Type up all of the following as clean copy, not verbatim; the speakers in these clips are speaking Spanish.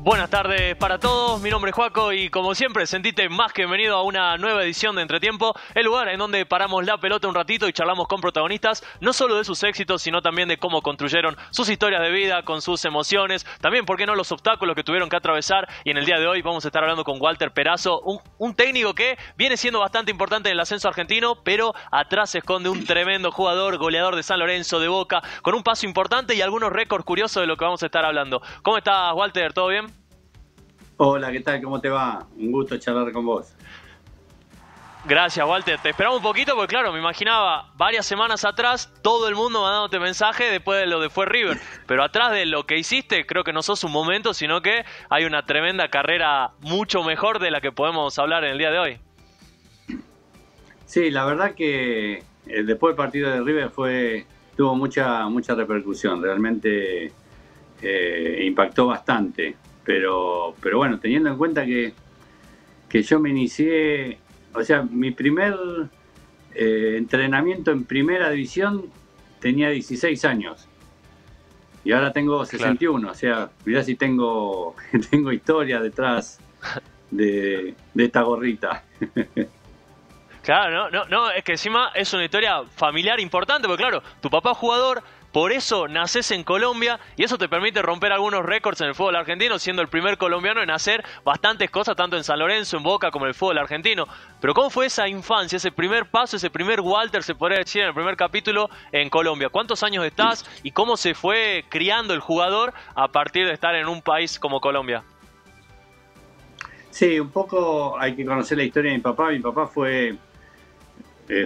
Buenas tardes para todos, mi nombre es Joaco y como siempre sentite más que bienvenido a una nueva edición de Entretiempo, el lugar en donde paramos la pelota un ratito y charlamos con protagonistas, no solo de sus éxitos, sino también de cómo construyeron sus historias de vida, con sus emociones, también, por qué no, los obstáculos que tuvieron que atravesar. Y en el día de hoy vamos a estar hablando con Walter Perazo, un técnico que viene siendo bastante importante en el ascenso argentino, pero atrás se esconde un tremendo jugador, goleador de San Lorenzo, de Boca, con un paso importante y algunos récords curiosos de lo que vamos a estar hablando. ¿Cómo estás, Walter? ¿Todo bien? Hola, ¿qué tal? ¿Cómo te va? Un gusto charlar con vos. Gracias, Walter. Te esperaba un poquito porque, claro, me imaginaba varias semanas atrás todo el mundo mandándote mensaje después de lo de fue River. Pero atrás de lo que hiciste, creo que no sos un momento, sino que hay una tremenda carrera mucho mejor de la que podemos hablar en el día de hoy. Sí, la verdad que después del partido de River tuvo mucha repercusión. Realmente impactó bastante. Pero bueno, teniendo en cuenta que yo me inicié, o sea, mi primer entrenamiento en primera división tenía 16 años y ahora tengo 61, claro. O sea, mirá si tengo historia detrás de esta gorrita. Claro, no, es que encima es una historia familiar importante, porque claro, tu papá es jugador. Por eso nacés en Colombia y eso te permite romper algunos récords en el fútbol argentino, siendo el primer colombiano en hacer bastantes cosas, tanto en San Lorenzo, en Boca, como en el fútbol argentino. Pero ¿cómo fue esa infancia, ese primer paso, ese primer Walter, se podría decir, en el primer capítulo en Colombia? ¿Cuántos años estás y cómo se fue criando el jugador a partir de estar en un país como Colombia? Sí, un poco hay que conocer la historia de mi papá. Mi papá fue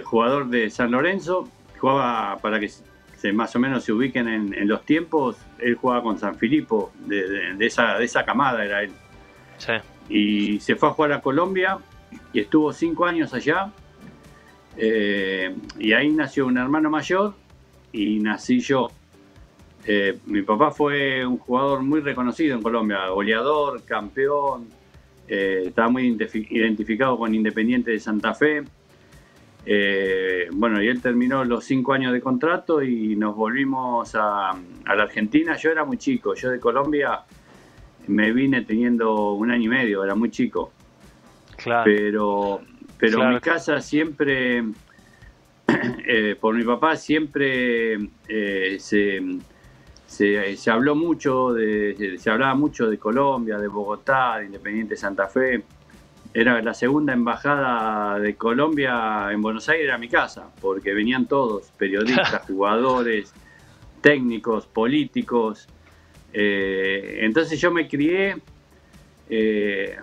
jugador de San Lorenzo, jugaba, para que más o menos se ubiquen en los tiempos, él jugaba con San Filipo, de esa camada era él. Sí. Y se fue a jugar a Colombia y estuvo 5 años allá. Y ahí nació un hermano mayor y nací yo. Mi papá fue un jugador muy reconocido en Colombia, goleador, campeón, estaba muy identificado con Independiente de Santa Fe. Bueno, y él terminó los 5 años de contrato y nos volvimos a la Argentina. Yo era muy chico, yo de Colombia me vine teniendo 1 año y medio, era muy chico. Claro. Pero claro. Mi casa siempre, por mi papá siempre se habló mucho, se hablaba mucho de Colombia, de Bogotá, de Independiente Santa Fe. Era la segunda embajada de Colombia en Buenos Aires, era mi casa, porque venían todos, periodistas, jugadores, técnicos, políticos. Entonces yo me crié,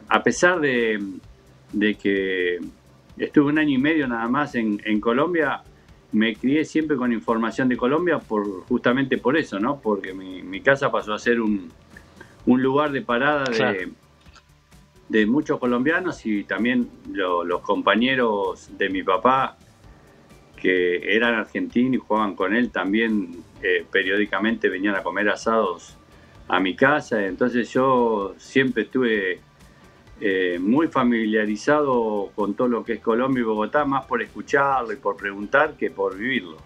a pesar de que estuve 1 año y medio nada más en Colombia, me crié siempre con información de Colombia justamente por eso, ¿no? Porque mi casa pasó a ser un lugar de parada de muchos colombianos y también los compañeros de mi papá que eran argentinos y jugaban con él también periódicamente venían a comer asados a mi casa. Entonces yo siempre estuve muy familiarizado con todo lo que es Colombia y Bogotá, más por escucharlo y por preguntar que por vivirlo.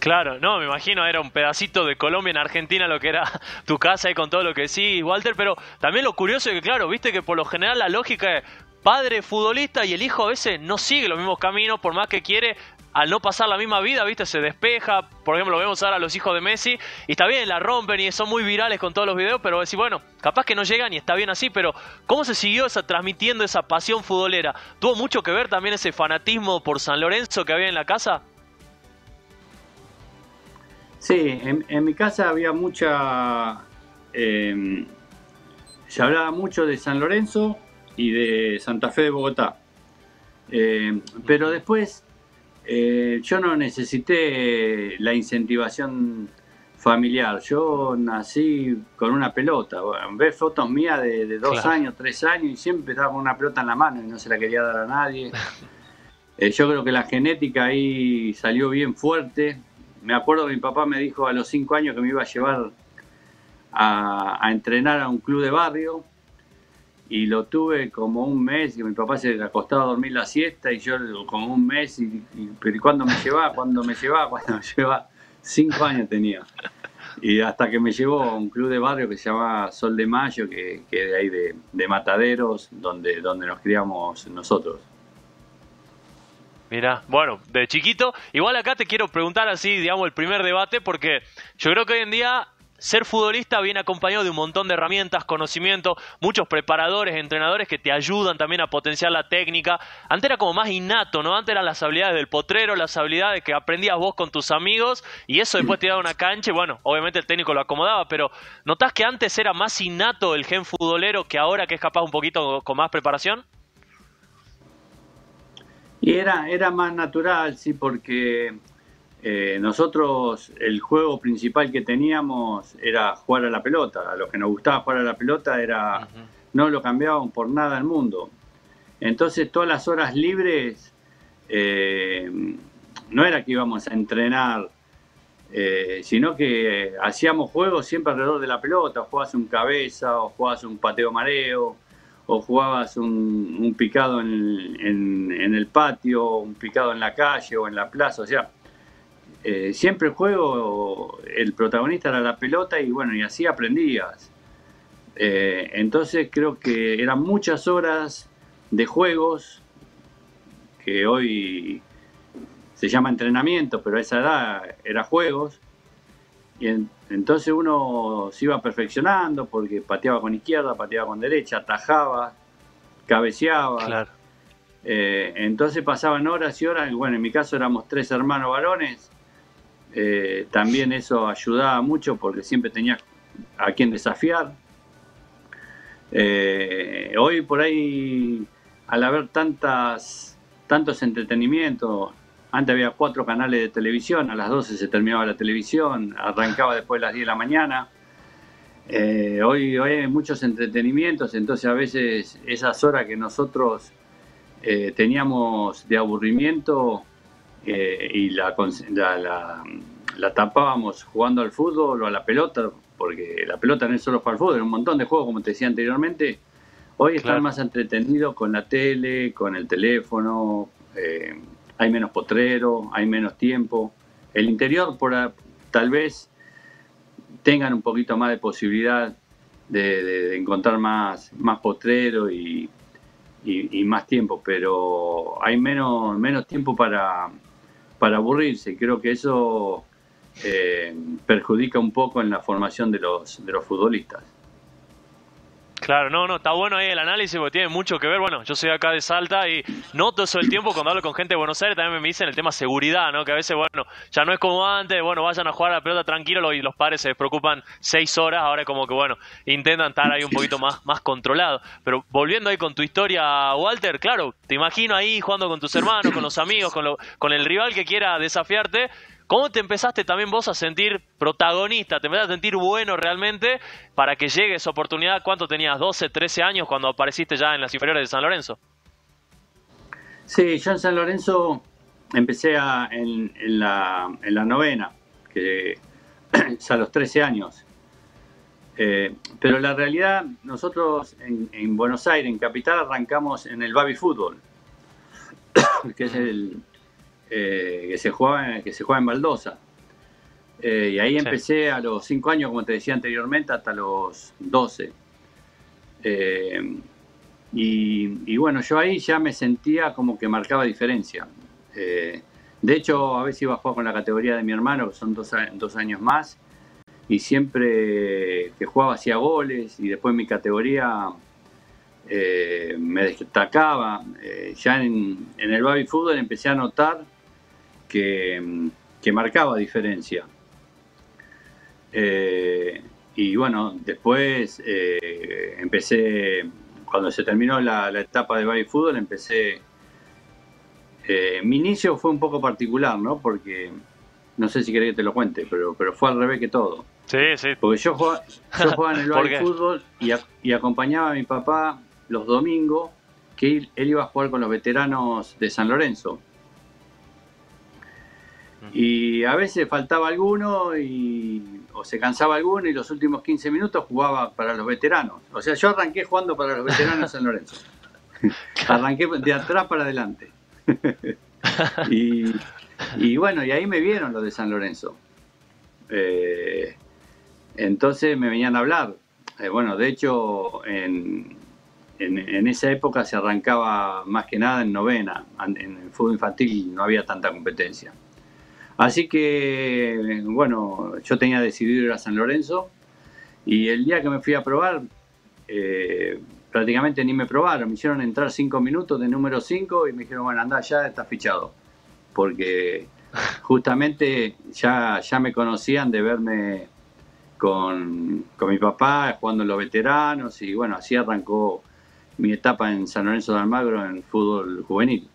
Claro, no, me imagino, era un pedacito de Colombia en Argentina lo que era tu casa y con todo lo que sí, Walter, pero también lo curioso es que, claro, viste que por lo general la lógica es padre futbolista y el hijo a veces no sigue los mismos caminos, por más que quiere, al no pasar la misma vida, viste, se despeja. Por ejemplo, lo vemos ahora a los hijos de Messi y está bien, la rompen y son muy virales con todos los videos, pero decir, bueno, capaz que no llegan y está bien así, pero ¿cómo se siguió transmitiendo esa pasión futbolera? ¿Tuvo mucho que ver también ese fanatismo por San Lorenzo que había en la casa? Sí, en mi casa había mucha... se hablaba mucho de San Lorenzo y de Santa Fe de Bogotá. Pero después yo no necesité la incentivación familiar. Yo nací con una pelota. Bueno, ves fotos mías de 2 años, 3 años y siempre estaba con una pelota en la mano y no se la quería dar a nadie. Yo creo que la genética ahí salió bien fuerte. Me acuerdo que mi papá me dijo a los 5 años que me iba a llevar a entrenar a un club de barrio y lo tuve como 1 mes y mi papá se acostaba a dormir la siesta y yo como 1 mes pero ¿cuándo me llevaba? 5 años tenía. Y hasta que me llevó a un club de barrio que se llama Sol de Mayo, que de ahí de Mataderos, donde nos criamos nosotros. Mira, bueno, de chiquito. Igual acá te quiero preguntar así, digamos, el primer debate, porque yo creo que hoy en día ser futbolista viene acompañado de un montón de herramientas, conocimiento, muchos preparadores, entrenadores que te ayudan también a potenciar la técnica. Antes era como más innato, ¿no? Antes eran las habilidades del potrero, las habilidades que aprendías vos con tus amigos y eso después te daba una cancha y bueno, obviamente el técnico lo acomodaba, pero ¿notás que antes era más innato el gen futbolero que ahora que es capaz un poquito con más preparación? Y era más natural, sí, porque nosotros el juego principal que teníamos era jugar a la pelota. A los que nos gustaba jugar a la pelota era no lo cambiaban por nada del mundo. Entonces todas las horas libres no era que íbamos a entrenar, sino que hacíamos juegos siempre alrededor de la pelota. Jugabas un cabeza o jugabas un pateo mareo o jugabas un picado en el patio, un picado en la calle o en la plaza, o sea, siempre el juego, el protagonista era la pelota y bueno, y así aprendías. Entonces creo que eran muchas horas de juegos, que hoy se llama entrenamiento, pero a esa edad era juegos, y entonces uno se iba perfeccionando porque pateaba con izquierda, pateaba con derecha, atajaba, cabeceaba. Claro. Entonces pasaban horas y horas. Bueno, en mi caso éramos 3 hermanos varones. También eso ayudaba mucho porque siempre tenías a quien desafiar. Hoy por ahí, al haber tantos entretenimientos, antes había 4 canales de televisión, a las 12 se terminaba la televisión, arrancaba después de las 10 de la mañana. Hoy hay muchos entretenimientos, entonces a veces esas horas que nosotros teníamos de aburrimiento y la tapábamos jugando al fútbol o a la pelota, porque la pelota no es solo para el fútbol, es un montón de juegos, como te decía anteriormente. Hoy están más entretenidos con la tele, con el teléfono. Hay menos potrero, hay menos tiempo. El interior tal vez tengan un poquito más de posibilidad de encontrar más potrero y más tiempo, pero hay menos tiempo para aburrirse. Creo que eso perjudica un poco en la formación de los futbolistas. Claro, no, está bueno ahí el análisis porque tiene mucho que ver. Bueno, yo soy acá de Salta y noto eso el tiempo cuando hablo con gente de Buenos Aires, también me dicen el tema seguridad, ¿no? Que a veces, bueno, ya no es como antes, bueno, vayan a jugar a la pelota tranquilo y los padres se despreocupan 6 horas, ahora es como que, bueno, intentan estar ahí un poquito más controlados. Pero volviendo ahí con tu historia, Walter, claro, te imagino ahí jugando con tus hermanos, con los amigos, con el rival que quiera desafiarte. ¿Cómo te empezaste también vos a sentir protagonista? ¿Te empezaste a sentir bueno realmente para que llegue esa oportunidad? ¿Cuánto tenías? ¿12, 13 años cuando apareciste ya en las inferiores de San Lorenzo? Sí, yo en San Lorenzo empecé en la novena, que es a los 13 años. Pero la realidad, nosotros en Buenos Aires, en Capital, arrancamos en el Baby Fútbol, que es que se juega en Baldosa. Y ahí empecé a los 5 años, como te decía anteriormente, hasta los 12. Y bueno, yo ahí ya me sentía como que marcaba diferencia. De hecho, a veces iba a jugar con la categoría de mi hermano, que son 2 años más, y siempre que jugaba hacía goles, y después en mi categoría me destacaba. Ya en el baby fútbol empecé a notar que marcaba diferencia. Y bueno, después empecé, cuando se terminó la etapa de baby fútbol, empecé. Mi inicio fue un poco particular, ¿no? Porque no sé si querés que te lo cuente, pero fue al revés que todo. Sí, sí. Porque yo jugaba en el baby fútbol y acompañaba a mi papá los domingos, que él iba a jugar con los veteranos de San Lorenzo. Y a veces faltaba alguno o se cansaba alguno y los últimos 15 minutos jugaba para los veteranos. O sea, yo arranqué jugando para los veteranos de San Lorenzo. Arranqué de atrás para adelante. y bueno, y ahí me vieron los de San Lorenzo. Entonces me venían a hablar. Bueno, de hecho, en esa época se arrancaba más que nada en novena. En el fútbol infantil no había tanta competencia. Así que, bueno, yo tenía decidido ir a San Lorenzo y el día que me fui a probar, prácticamente ni me probaron. Me hicieron entrar 5 minutos de número 5 y me dijeron, bueno, anda, ya estás fichado. Porque justamente ya me conocían de verme con mi papá jugando en los veteranos y bueno, así arrancó mi etapa en San Lorenzo de Almagro en fútbol juvenil.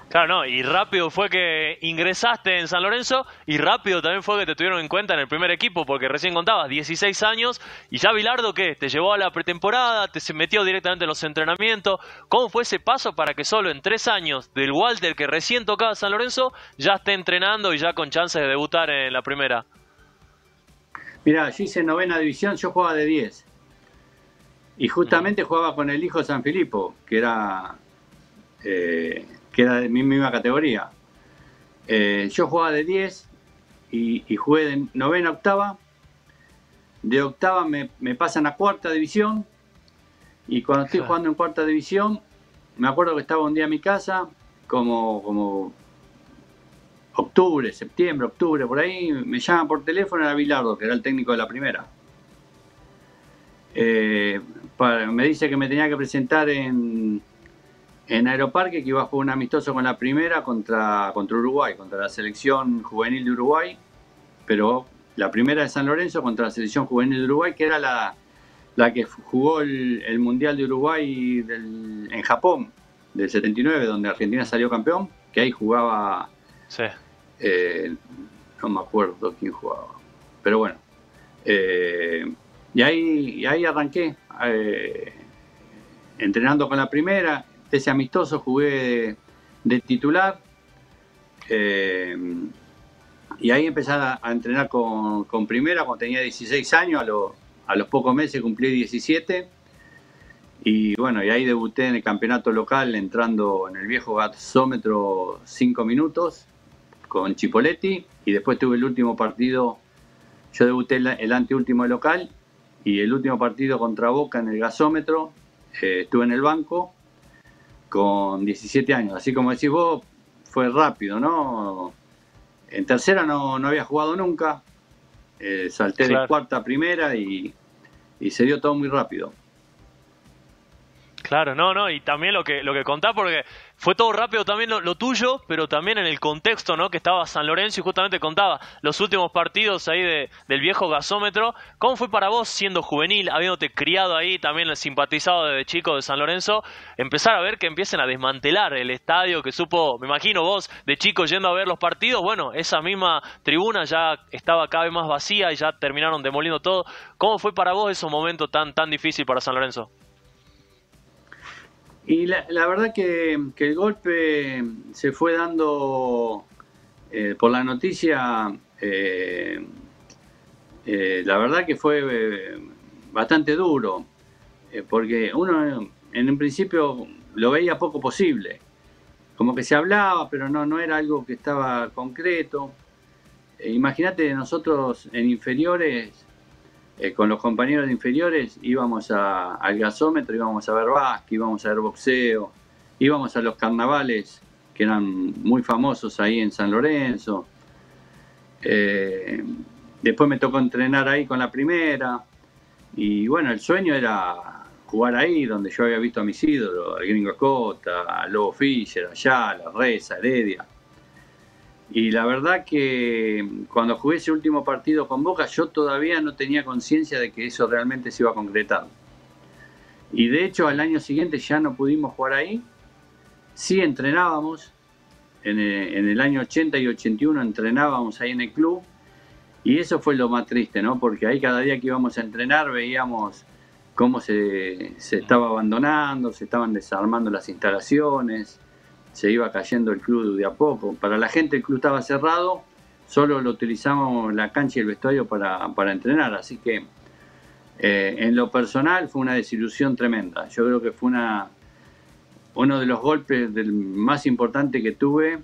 Claro, no, y rápido fue que ingresaste en San Lorenzo y rápido también fue que te tuvieron en cuenta en el primer equipo, porque recién contabas 16 años y ya Bilardo, ¿qué? Te llevó a la pretemporada, te se metió directamente en los entrenamientos. ¿Cómo fue ese paso para que solo en 3 años del Walter que recién tocaba San Lorenzo ya esté entrenando y ya con chances de debutar en la primera? Mira, yo hice novena división, yo jugaba de 10 y justamente jugaba con el hijo de San Filipo, que era de mi misma categoría. Yo jugaba de 10 y jugué de novena a octava. De octava me pasan a cuarta división y cuando estoy jugando en cuarta división, me acuerdo que estaba un día en mi casa, como octubre, septiembre, octubre, por ahí, me llaman por teléfono, era Bilardo, que era el técnico de la primera. Me dice que me tenía que presentar en Aeroparque, que iba a jugar un amistoso con la primera contra Uruguay, contra la selección juvenil de Uruguay, pero la primera de San Lorenzo contra la selección juvenil de Uruguay, que era la que jugó el Mundial de Uruguay en Japón, del 79, donde Argentina salió campeón, que ahí jugaba... Sí. No me acuerdo quién jugaba, pero bueno. Y ahí arranqué, entrenando con la primera. Ese amistoso jugué de titular y ahí empecé a entrenar con primera cuando tenía 16 años, a los pocos meses cumplí 17 y bueno, y ahí debuté en el campeonato local entrando en el viejo gasómetro 5 minutos con Chipoletti y después tuve el último partido, yo debuté el anteúltimo local y el último partido contra Boca en el gasómetro, estuve en el banco con 17 años, así como decís vos, fue rápido, ¿no? En tercera no había jugado nunca, salté de cuarta a primera y se dio todo muy rápido. Claro, no, y también lo que contás, porque fue todo rápido también lo tuyo, pero también en el contexto, ¿no? Que estaba San Lorenzo y justamente contaba los últimos partidos ahí del viejo gasómetro. ¿Cómo fue para vos siendo juvenil, habiéndote criado ahí, también simpatizado desde chico de San Lorenzo, empezar a ver que empiecen a desmantelar el estadio que supo, me imagino vos, de chico yendo a ver los partidos, bueno, esa misma tribuna ya estaba cada vez más vacía y ya terminaron demoliendo todo? ¿Cómo fue para vos esos momentos tan difíciles para San Lorenzo? Y la verdad que el golpe se fue dando por la noticia, la verdad que fue bastante duro, porque uno en un principio lo veía poco posible, como que se hablaba, pero no era algo que estaba concreto. Imagínate, nosotros en inferiores, con los compañeros de inferiores íbamos al gasómetro, íbamos a ver básquet, íbamos a ver boxeo, íbamos a los carnavales que eran muy famosos ahí en San Lorenzo. Después me tocó entrenar ahí con la primera y bueno, el sueño era jugar ahí donde yo había visto a mis ídolos, al Gringo Acosta, a Lobo Fischer, a Ayala, a Reza, a Heredia. Y la verdad que cuando jugué ese último partido con Boca, yo todavía no tenía conciencia de que eso realmente se iba a concretar. Y de hecho al año siguiente ya no pudimos jugar ahí. Sí entrenábamos, en el año 80 y 81 entrenábamos ahí en el club. Y eso fue lo más triste, ¿no? Porque ahí cada día que íbamos a entrenar veíamos cómo se estaba abandonando, se estaban desarmando las instalaciones, se iba cayendo el club de a poco. Para la gente el club estaba cerrado, solo lo utilizamos la cancha y el vestuario para entrenar, así que en lo personal fue una desilusión tremenda. Yo creo que fue uno de los golpes más importantes que tuve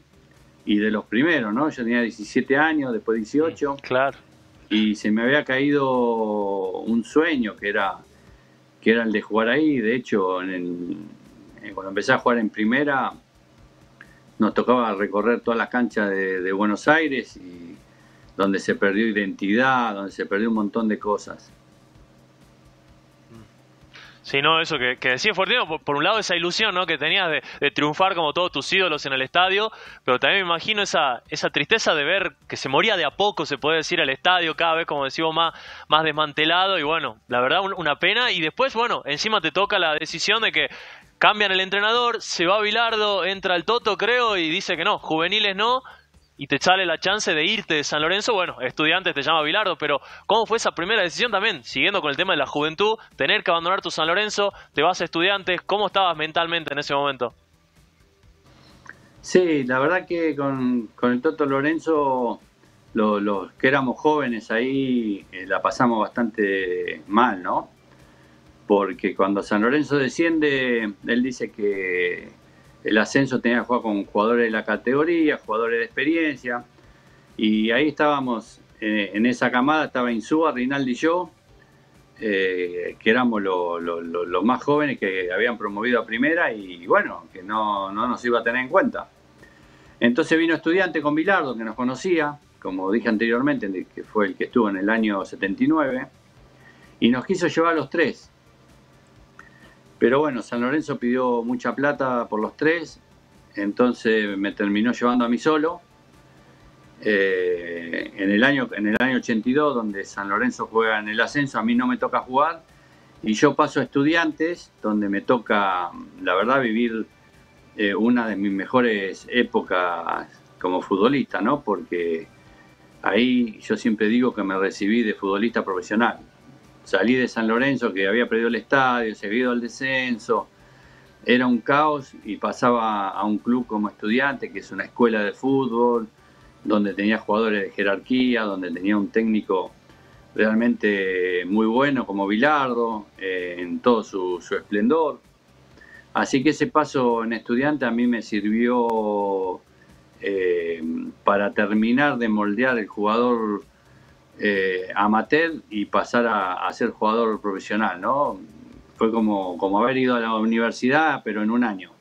y de los primeros, ¿no? Yo tenía 17 años, después 18. Claro. y se me había caído un sueño que era el de jugar ahí. De hecho, cuando empecé a jugar en primera, nos tocaba recorrer todas las canchas de Buenos Aires, y donde se perdió identidad, donde se perdió un montón de cosas. Sí, no, eso que decía Fortino, por un lado esa ilusión, ¿no?, que tenías de triunfar como todos tus ídolos en el estadio, pero también me imagino esa tristeza de ver que se moría de a poco, se puede decir, el estadio cada vez, como decimos, más desmantelado, y bueno, la verdad una pena. Y después, bueno, encima te toca la decisión de que cambian el entrenador, se va Bilardo, entra el Toto, creo, y dice que no, juveniles no, y te sale la chance de irte de San Lorenzo. Bueno, Estudiantes te llama Bilardo, pero ¿cómo fue esa primera decisión también? Siguiendo con el tema de la juventud, tener que abandonar tu San Lorenzo, te vas a Estudiantes, ¿cómo estabas mentalmente en ese momento? Sí, la verdad que con el Toto Lorenzo, los que éramos jóvenes ahí, la pasamos bastante mal, ¿no? Porque cuando San Lorenzo desciende, él dice que el ascenso tenía que jugar con jugadores de la categoría, jugadores de experiencia, y ahí estábamos, en esa camada estaba Insúa, Rinaldi y yo, que éramos los más jóvenes que habían promovido a primera, y bueno, que no nos iba a tener en cuenta. Entonces vino Estudiante con Bilardo, que nos conocía, como dije anteriormente, que fue el que estuvo en el año 79, y nos quiso llevar a los tres. Pero bueno, San Lorenzo pidió mucha plata por los tres, entonces me terminó llevando a mí solo. En el año 82, donde San Lorenzo juega en el ascenso, a mí no me toca jugar, y yo paso a Estudiantes, donde me toca, la verdad, vivir una de mis mejores épocas como futbolista, ¿no? Porque ahí yo siempre digo que me recibí de futbolista profesional. Salí de San Lorenzo, que había perdido el estadio, se había ido al descenso, era un caos, y pasaba a un club como Estudiantes, que es una escuela de fútbol, donde tenía jugadores de jerarquía, donde tenía un técnico realmente muy bueno como Bilardo, en todo su esplendor. Así que ese paso en Estudiantes a mí me sirvió para terminar de moldear el jugador amateur y pasar a ser jugador profesional, ¿no? Fue como haber ido a la universidad, pero en un año.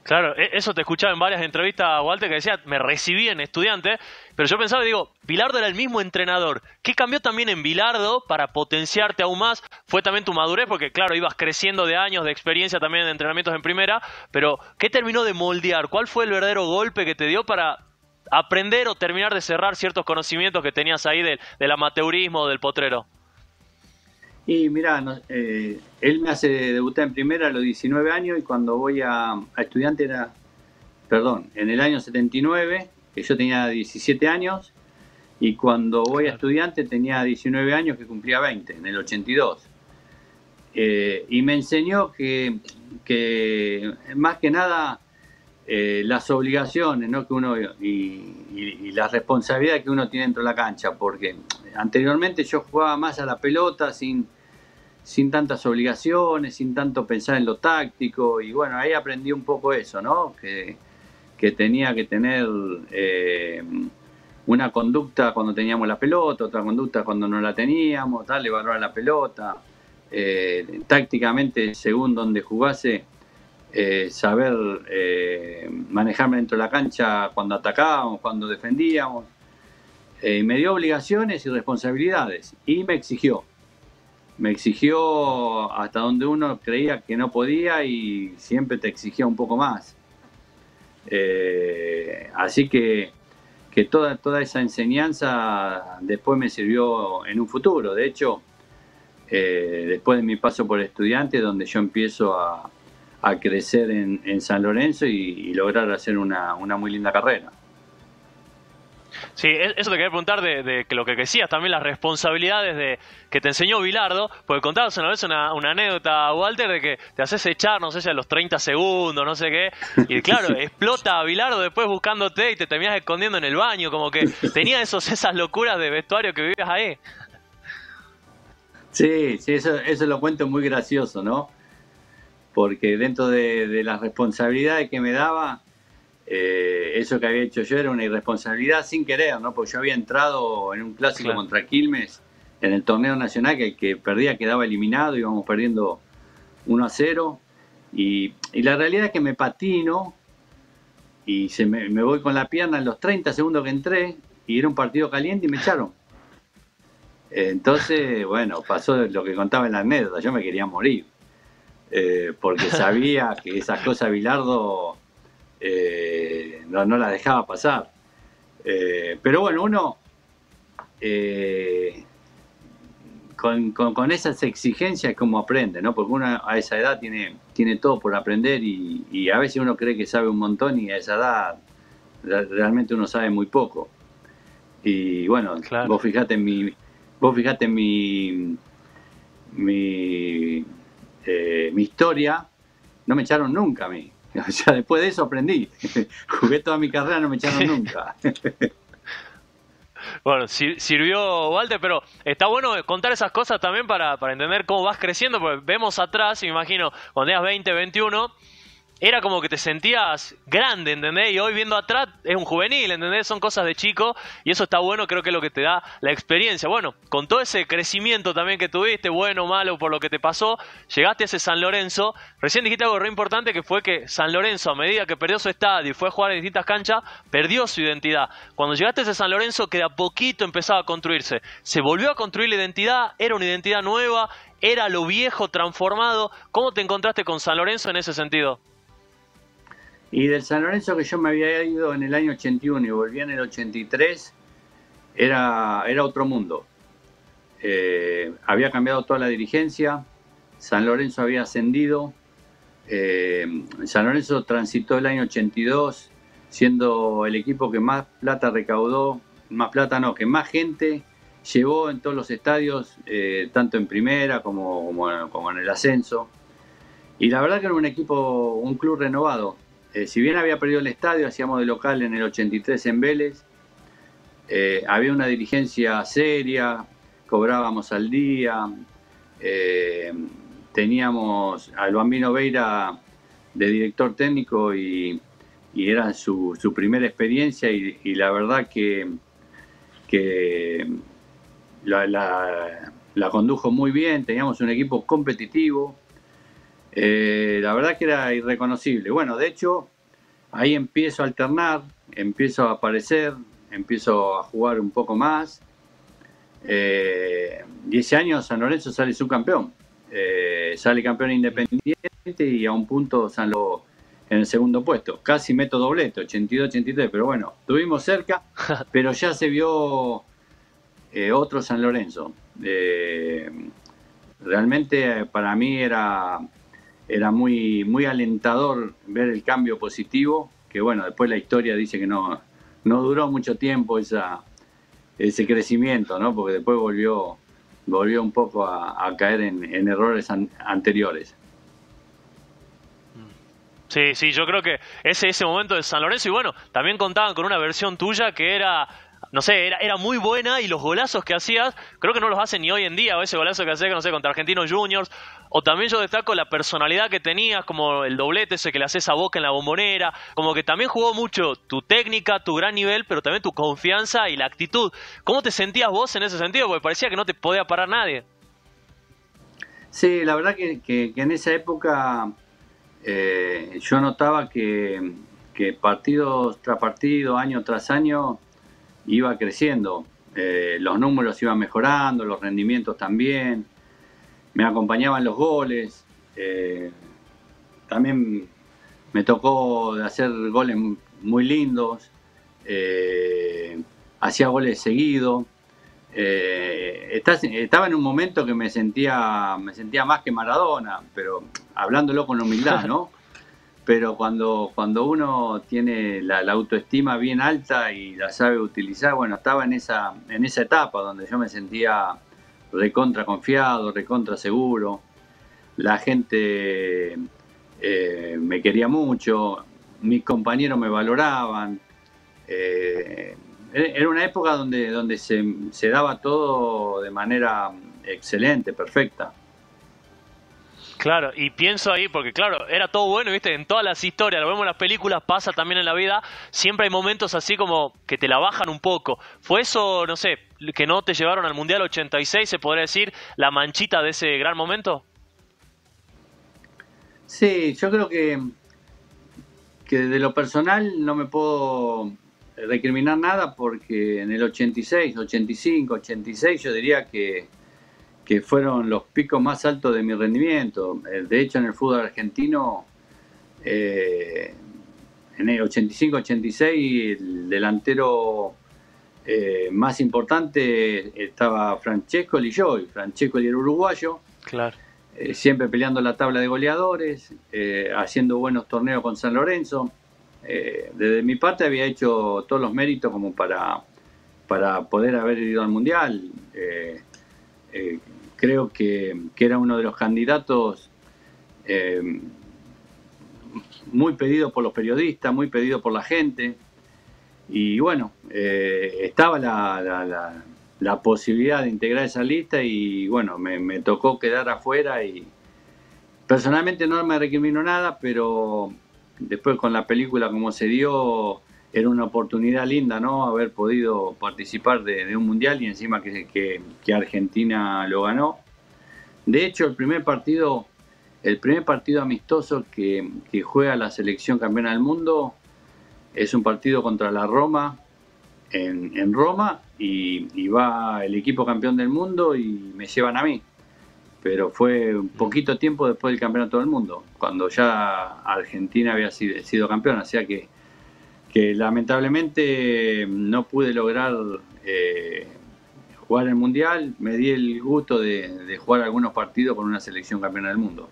Claro, eso te escuchaba en varias entrevistas, Walter, que decía, me recibí en Estudiantes, pero yo pensaba, digo, Bilardo era el mismo entrenador. ¿Qué cambió también en Bilardo para potenciarte aún más? Fue también tu madurez, porque claro, ibas creciendo de años, de experiencia también de entrenamientos en primera, pero ¿qué terminó de moldear? ¿Cuál fue el verdadero golpe que te dio para aprender o terminar de cerrar ciertos conocimientos que tenías ahí del amateurismo, del potrero? Y mirá, él me hace debutar en primera a los 19 años, y cuando voy a Estudiante en el año 79, que yo tenía 17 años, y cuando voy a Estudiante tenía 19 años, que cumplía 20, en el 82. Y me enseñó que más que nada las obligaciones, ¿no?, que uno y las responsabilidades que uno tiene dentro de la cancha, porque anteriormente yo jugaba más a la pelota sin tantas obligaciones, sin tanto pensar en lo táctico, y bueno, ahí aprendí un poco eso, ¿no? Que tenía que tener una conducta cuando teníamos la pelota, otra conducta cuando no la teníamos, darle valor a la pelota, tácticamente, según donde jugase, saber manejarme dentro de la cancha cuando atacábamos, cuando defendíamos. Me dio obligaciones y responsabilidades, y me exigió hasta donde uno creía que no podía, y siempre te exigía un poco más. Así que toda esa enseñanza después me sirvió en un futuro. De hecho, después de mi paso por Estudiantes, donde yo empiezo a crecer en San Lorenzo y lograr hacer una muy linda carrera. Sí, eso te quería preguntar de que lo que decías, también las responsabilidades que te enseñó Bilardo, porque contabas una vez una anécdota, Walter, de que te haces echar, no sé si a los 30 segundos, no sé qué, y claro, explota Bilardo después buscándote y te terminas escondiendo en el baño, como que tenía esas locuras de vestuario que vivías ahí. Sí, eso lo cuento muy gracioso, ¿no? Porque dentro de las responsabilidades que me daba, eso que había hecho yo era una irresponsabilidad sin querer, ¿no? Porque yo había entrado en un clásico contra Quilmes en el torneo nacional, que el que perdía quedaba eliminado, íbamos perdiendo 1-0, y la realidad es que me patino y me voy con la pierna en los 30 segundos que entré, y era un partido caliente y me echaron. Entonces, bueno, pasó lo que contaba en la anécdota, yo me quería morir, porque sabía que esas cosas Bilardo no las dejaba pasar. Pero bueno, uno con esas exigencias como aprende, ¿no? Porque uno a esa edad tiene todo por aprender, y a veces uno cree que sabe un montón y a esa edad realmente uno sabe muy poco. Y bueno, claro. Vos fijate en mi historia, no me echaron nunca a mí. O sea, después de eso aprendí. Jugué toda mi carrera, no me echaron nunca. Bueno, sirvió, Walter, pero está bueno contar esas cosas también para entender cómo vas creciendo, porque vemos atrás, y me imagino, cuando eras 20, 21, era como que te sentías grande, ¿entendés? Y hoy viendo atrás es un juvenil, ¿entendés? Son cosas de chico, y eso está bueno, creo que es lo que te da la experiencia. Bueno, con todo ese crecimiento también que tuviste, bueno o malo por lo que te pasó, llegaste a ese San Lorenzo. Recién dijiste algo re importante, que fue que San Lorenzo, a medida que perdió su estadio y fue a jugar en distintas canchas, perdió su identidad. Cuando llegaste a ese San Lorenzo, que de a poquito empezaba a construirse, se volvió a construir la identidad, era una identidad nueva, era lo viejo transformado. ¿Cómo te encontraste con San Lorenzo en ese sentido? Y del San Lorenzo, que yo me había ido en el año 81 y volví en el 83, era otro mundo. Había cambiado toda la dirigencia, San Lorenzo había ascendido, San Lorenzo transitó el año 82 siendo el equipo que más plata recaudó, que más gente llevó en todos los estadios, tanto en primera como en el ascenso. Y la verdad que era un club renovado. Si bien había perdido el estadio, hacíamos de local en el 83 en Vélez, había una dirigencia seria, cobrábamos al día, teníamos al Bambino Veira de director técnico, y era su primera experiencia, y la verdad que la condujo muy bien. Teníamos un equipo competitivo. La verdad que era irreconocible. Bueno, de hecho, ahí empiezo a alternar, empiezo a aparecer, empiezo a jugar un poco más. 10 años San Lorenzo sale subcampeón. Sale campeón independiente, y a un punto San Lorenzo en el segundo puesto. Casi meto doblete, 82-83, pero bueno, estuvimos cerca, pero ya se vio otro San Lorenzo. Realmente para mí era muy, muy alentador ver el cambio positivo, que bueno, después la historia dice que no duró mucho tiempo ese crecimiento, ¿no? Porque después volvió un poco a caer en errores anteriores. Sí, yo creo que ese momento de San Lorenzo, y bueno, también contaban con una versión tuya que era, no sé, era muy buena, y los golazos que hacías, creo que no los hacen ni hoy en día, o ese golazo que hacías, no sé, contra Argentinos Juniors, o también yo destaco la personalidad que tenías, como el doblete ese que le haces a Boca en la Bombonera, como que también jugó mucho tu técnica, tu gran nivel, pero también tu confianza y la actitud. ¿Cómo te sentías vos en ese sentido? Porque parecía que no te podía parar nadie. Sí, la verdad que en esa época yo notaba que partido tras partido, año tras año, iba creciendo. Los números iban mejorando, los rendimientos también. Me acompañaban los goles. También me tocó hacer goles muy lindos. Hacía goles seguidos. Estaba en un momento que me sentía más que Maradona, pero hablándolo con humildad, ¿no? Pero cuando uno tiene la autoestima bien alta y la sabe utilizar, bueno, estaba en esa etapa donde yo me sentía recontra confiado, recontra seguro. La gente me quería mucho, mis compañeros me valoraban. Era una época donde se daba todo de manera excelente, perfecta. Claro, y pienso ahí, porque claro, era todo bueno, viste, en todas las historias, lo vemos en las películas, pasa también en la vida, siempre hay momentos así como que te la bajan un poco. ¿Fue eso, no sé, que no te llevaron al Mundial 86, se podría decir, la manchita de ese gran momento? Sí, yo creo que de lo personal no me puedo recriminar nada porque en el 86, 85, 86 yo diría que fueron los picos más altos de mi rendimiento. De hecho, en el fútbol argentino, eh, en el 85-86, el delantero más importante estaba Francescoli y yo, y Francescoli era uruguayo, Claro. siempre peleando la tabla de goleadores, haciendo buenos torneos con San Lorenzo. Desde mi parte había hecho todos los méritos como para poder haber ido al Mundial. Eh, Creo que era uno de los candidatos eh, muy pedido por los periodistas, muy pedido por la gente. Y bueno, estaba la posibilidad de integrar esa lista y bueno, me tocó quedar afuera y personalmente no me recrimino nada, pero después con la película como se dio, era una oportunidad linda, ¿no? Haber podido participar de un mundial y encima que Argentina lo ganó. De hecho, el primer partido amistoso que juega la selección campeona del mundo es un partido contra la Roma en Roma y va el equipo campeón del mundo y me llevan a mí. Pero fue un poquito tiempo después del campeonato del mundo, cuando ya Argentina había sido campeón, o sea que lamentablemente no pude lograr jugar el Mundial. Me di el gusto de jugar algunos partidos con una selección campeona del mundo.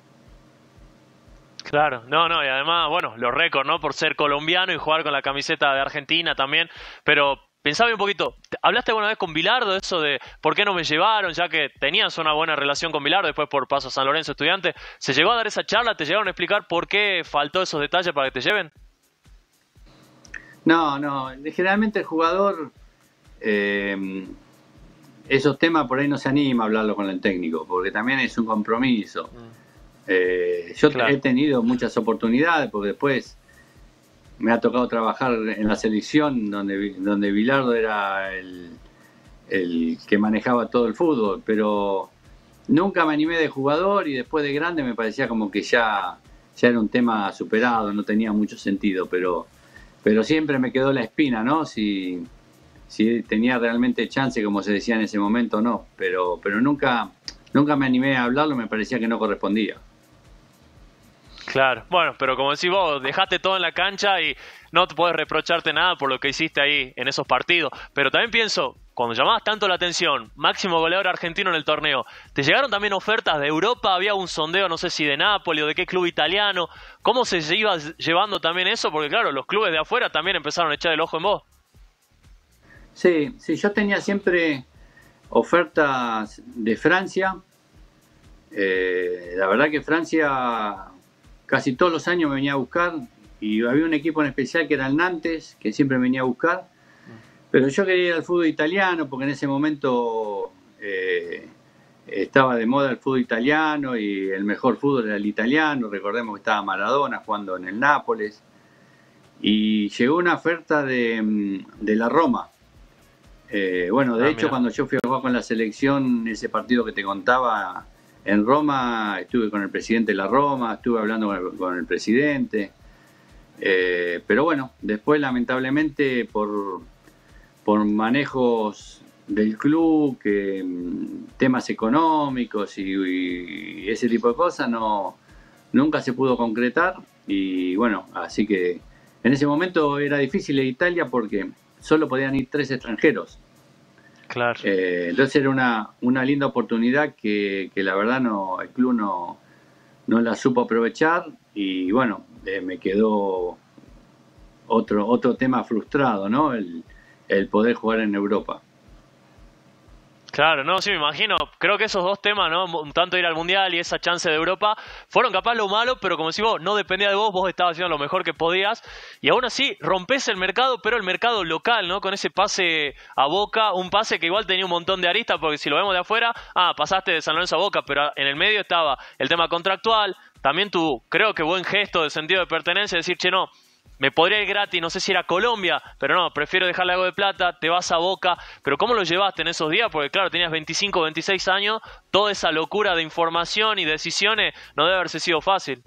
Claro, no, no, y además, bueno, los récords, ¿no? Por ser colombiano y jugar con la camiseta de Argentina también, pero pensaba un poquito, ¿hablaste alguna vez con Bilardo de eso de por qué no me llevaron, ya que tenías una buena relación con Bilardo, después por paso a San Lorenzo Estudiante? ¿Se llegó a dar esa charla? ¿Te llegaron a explicar por qué faltó esos detalles para que te lleven? No, no, generalmente el jugador, eh, esos temas por ahí no se anima a hablarlo con el técnico, porque también es un compromiso. Mm, Yo he claro. tenido muchas oportunidades, porque después me ha tocado trabajar en la selección donde Bilardo era el que manejaba todo el fútbol, pero nunca me animé de jugador y después de grande me parecía como que ya era un tema superado, no tenía mucho sentido, pero siempre me quedó la espina, ¿no? Si tenía realmente chance, como se decía en ese momento, o no, pero nunca me animé a hablarlo, me parecía que no correspondía. Claro, bueno, pero como decís vos, dejaste todo en la cancha y no te puedes reprocharte nada por lo que hiciste ahí en esos partidos. Pero también pienso, cuando llamabas tanto la atención, máximo goleador argentino en el torneo, ¿te llegaron también ofertas de Europa? ¿Había un sondeo, no sé si de Nápoles o de qué club italiano? ¿Cómo se iba llevando también eso? Porque claro, los clubes de afuera también empezaron a echar el ojo en vos. Sí, sí, yo tenía siempre ofertas de Francia. La verdad que Francia casi todos los años me venía a buscar y había un equipo en especial que era el Nantes, que siempre me venía a buscar. Pero yo quería ir al fútbol italiano porque en ese momento estaba de moda el fútbol italiano y el mejor fútbol era el italiano. Recordemos que estaba Maradona jugando en el Nápoles. Y llegó una oferta de la Roma. Bueno, de Ah, hecho, mira. cuando yo fui a jugar con la selección, ese partido que te contaba en Roma, estuve con el presidente de la Roma, estuve hablando con el presidente. Pero bueno, después lamentablemente por manejos del club, temas económicos y ese tipo de cosas, nunca se pudo concretar. Y bueno, así que en ese momento era difícil en Italia porque solo podían ir 3 extranjeros. Claro. Entonces era una linda oportunidad que la verdad el club no la supo aprovechar y bueno, me quedó otro tema frustrado, ¿no? El poder jugar en Europa. Claro, no, sí, me imagino. Creo que esos dos temas, ¿no? Tanto ir al Mundial y esa chance de Europa, fueron capaz lo malo, pero como si vos no dependía de vos, vos estabas haciendo lo mejor que podías. Y aún así, rompés el mercado, pero el mercado local, ¿no? Con ese pase a Boca, un pase que igual tenía un montón de aristas, porque si lo vemos de afuera, pasaste de San Lorenzo a Boca, pero en el medio estaba el tema contractual, también tu, creo que buen gesto de sentido de pertenencia, decir, che, no. Me podría ir gratis, no sé si era Colombia, pero no, prefiero dejarle algo de plata, te vas a Boca. Pero ¿cómo lo llevaste en esos días? Porque claro, tenías 25, 26 años, toda esa locura de información y decisiones no debe haberse sido fácil.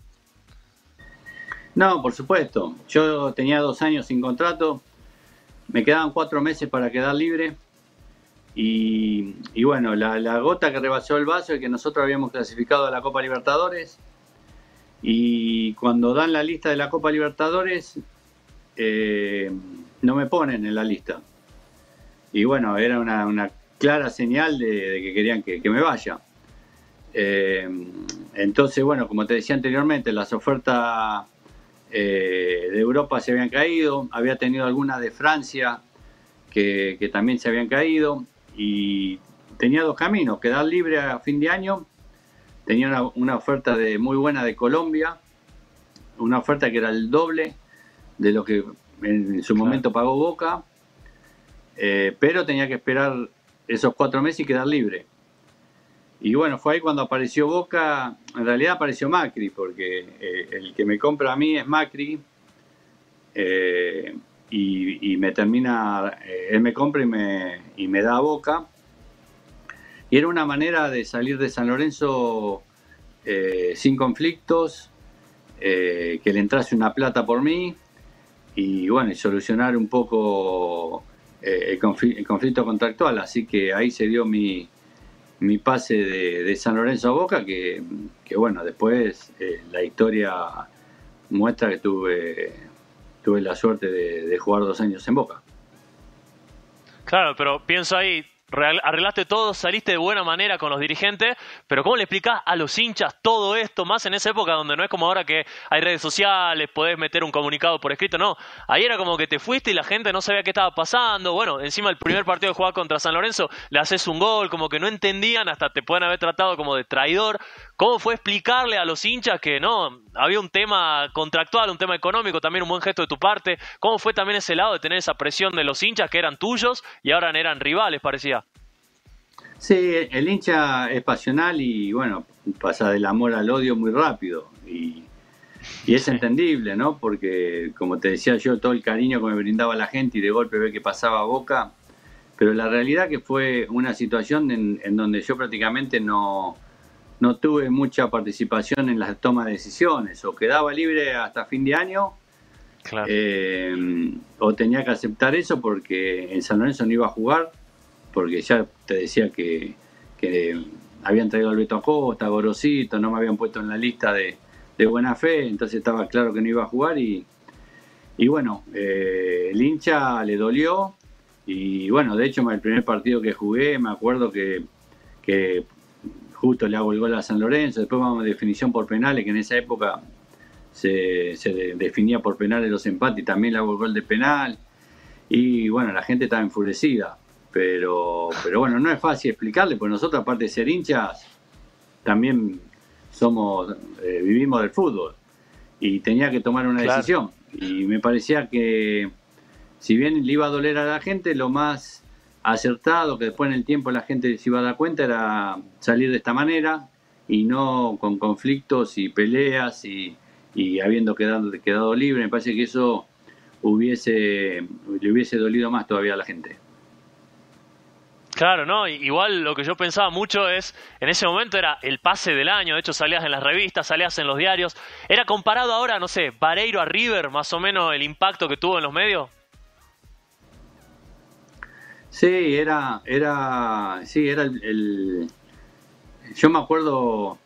No, por supuesto. Yo tenía 2 años sin contrato, me quedaban 4 meses para quedar libre y bueno, la gota que rebasó el vaso es que nosotros habíamos clasificado a la Copa Libertadores. Y cuando dan la lista de la Copa Libertadores, no me ponen en la lista. Y bueno, era una clara señal de que querían que me vaya. Entonces, bueno, como te decía anteriormente, las ofertas de Europa se habían caído. Había tenido algunas de Francia que también se habían caído. Y tenía dos caminos: quedar libre a fin de año. Tenía una oferta muy buena de Colombia, una oferta que era el doble de lo que en su momento pagó Boca, pero tenía que esperar esos 4 meses y quedar libre. Y bueno, fue ahí cuando apareció Boca. En realidad apareció Macri, porque el que me compra a mí es Macri, y me termina, él me compra y me da a Boca. Y era una manera de salir de San Lorenzo sin conflictos, que le entrase una plata por mí y bueno, y solucionar un poco el conflicto contractual. Así que ahí se dio mi pase de San Lorenzo a Boca, que bueno, después la historia muestra que tuve la suerte de jugar 2 años en Boca. Claro, pero pienso ahí, arreglaste todo, saliste de buena manera con los dirigentes, pero ¿cómo le explicás a los hinchas todo esto? Más en esa época donde no es como ahora que hay redes sociales, podés meter un comunicado por escrito, no. Ahí era como que te fuiste y la gente no sabía qué estaba pasando. Bueno, encima el primer partido de jugar contra San Lorenzo, le haces un gol, como que no entendían, hasta te pueden haber tratado como de traidor. ¿Cómo fue explicarle a los hinchas que no, había un tema contractual, un tema económico, también un buen gesto de tu parte? ¿Cómo fue también ese lado de tener esa presión de los hinchas que eran tuyos y ahora eran rivales, parecía? Sí, el hincha es pasional y bueno, pasa del amor al odio muy rápido y es entendible, ¿no? Porque como te decía yo, todo el cariño que me brindaba la gente y de golpe ve que pasaba a Boca, pero la realidad que fue una situación en donde yo prácticamente no tuve mucha participación en la toma de decisiones, o quedaba libre hasta fin de año, Claro. o tenía que aceptar eso porque en San Lorenzo no iba a jugar, porque ya te decía que habían traído al Beto Acosta, a Gorosito, no me habían puesto en la lista de buena fe, entonces estaba claro que no iba a jugar y bueno, el hincha le dolió y bueno, de hecho el primer partido que jugué, me acuerdo que justo le hago el gol a San Lorenzo, después vamos a definición por penales, que en esa época se definía por penales los empates y también le hago el gol de penal y bueno, la gente estaba enfurecida. Pero bueno, no es fácil explicarle, porque nosotros, aparte de ser hinchas, también vivimos del fútbol. Y tenía que tomar una decisión. Y me parecía que, si bien le iba a doler a la gente, lo más acertado, que después en el tiempo la gente se iba a dar cuenta, era salir de esta manera y no con conflictos y peleas y habiendo quedado libre. Me parece que eso le hubiese dolido más todavía a la gente. Claro, ¿no? Igual lo que yo pensaba mucho es, en ese momento era el pase del año, de hecho salías en las revistas, salías en los diarios. ¿Era comparado ahora, no sé, Vareiro a River, más o menos el impacto que tuvo en los medios? Sí, era yo me acuerdo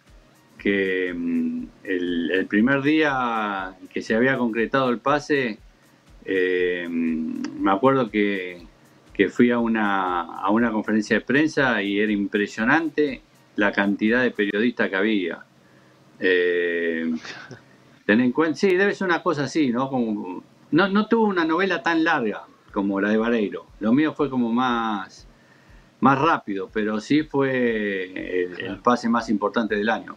que el primer día que se había concretado el pase, me acuerdo que fui a una conferencia de prensa y era impresionante la cantidad de periodistas que había. Ten en cuenta, sí, debe ser una cosa así, ¿no? Como, no tuvo una novela tan larga como la de Vareiro. Lo mío fue como más más rápido, pero sí fue el pase más importante del año.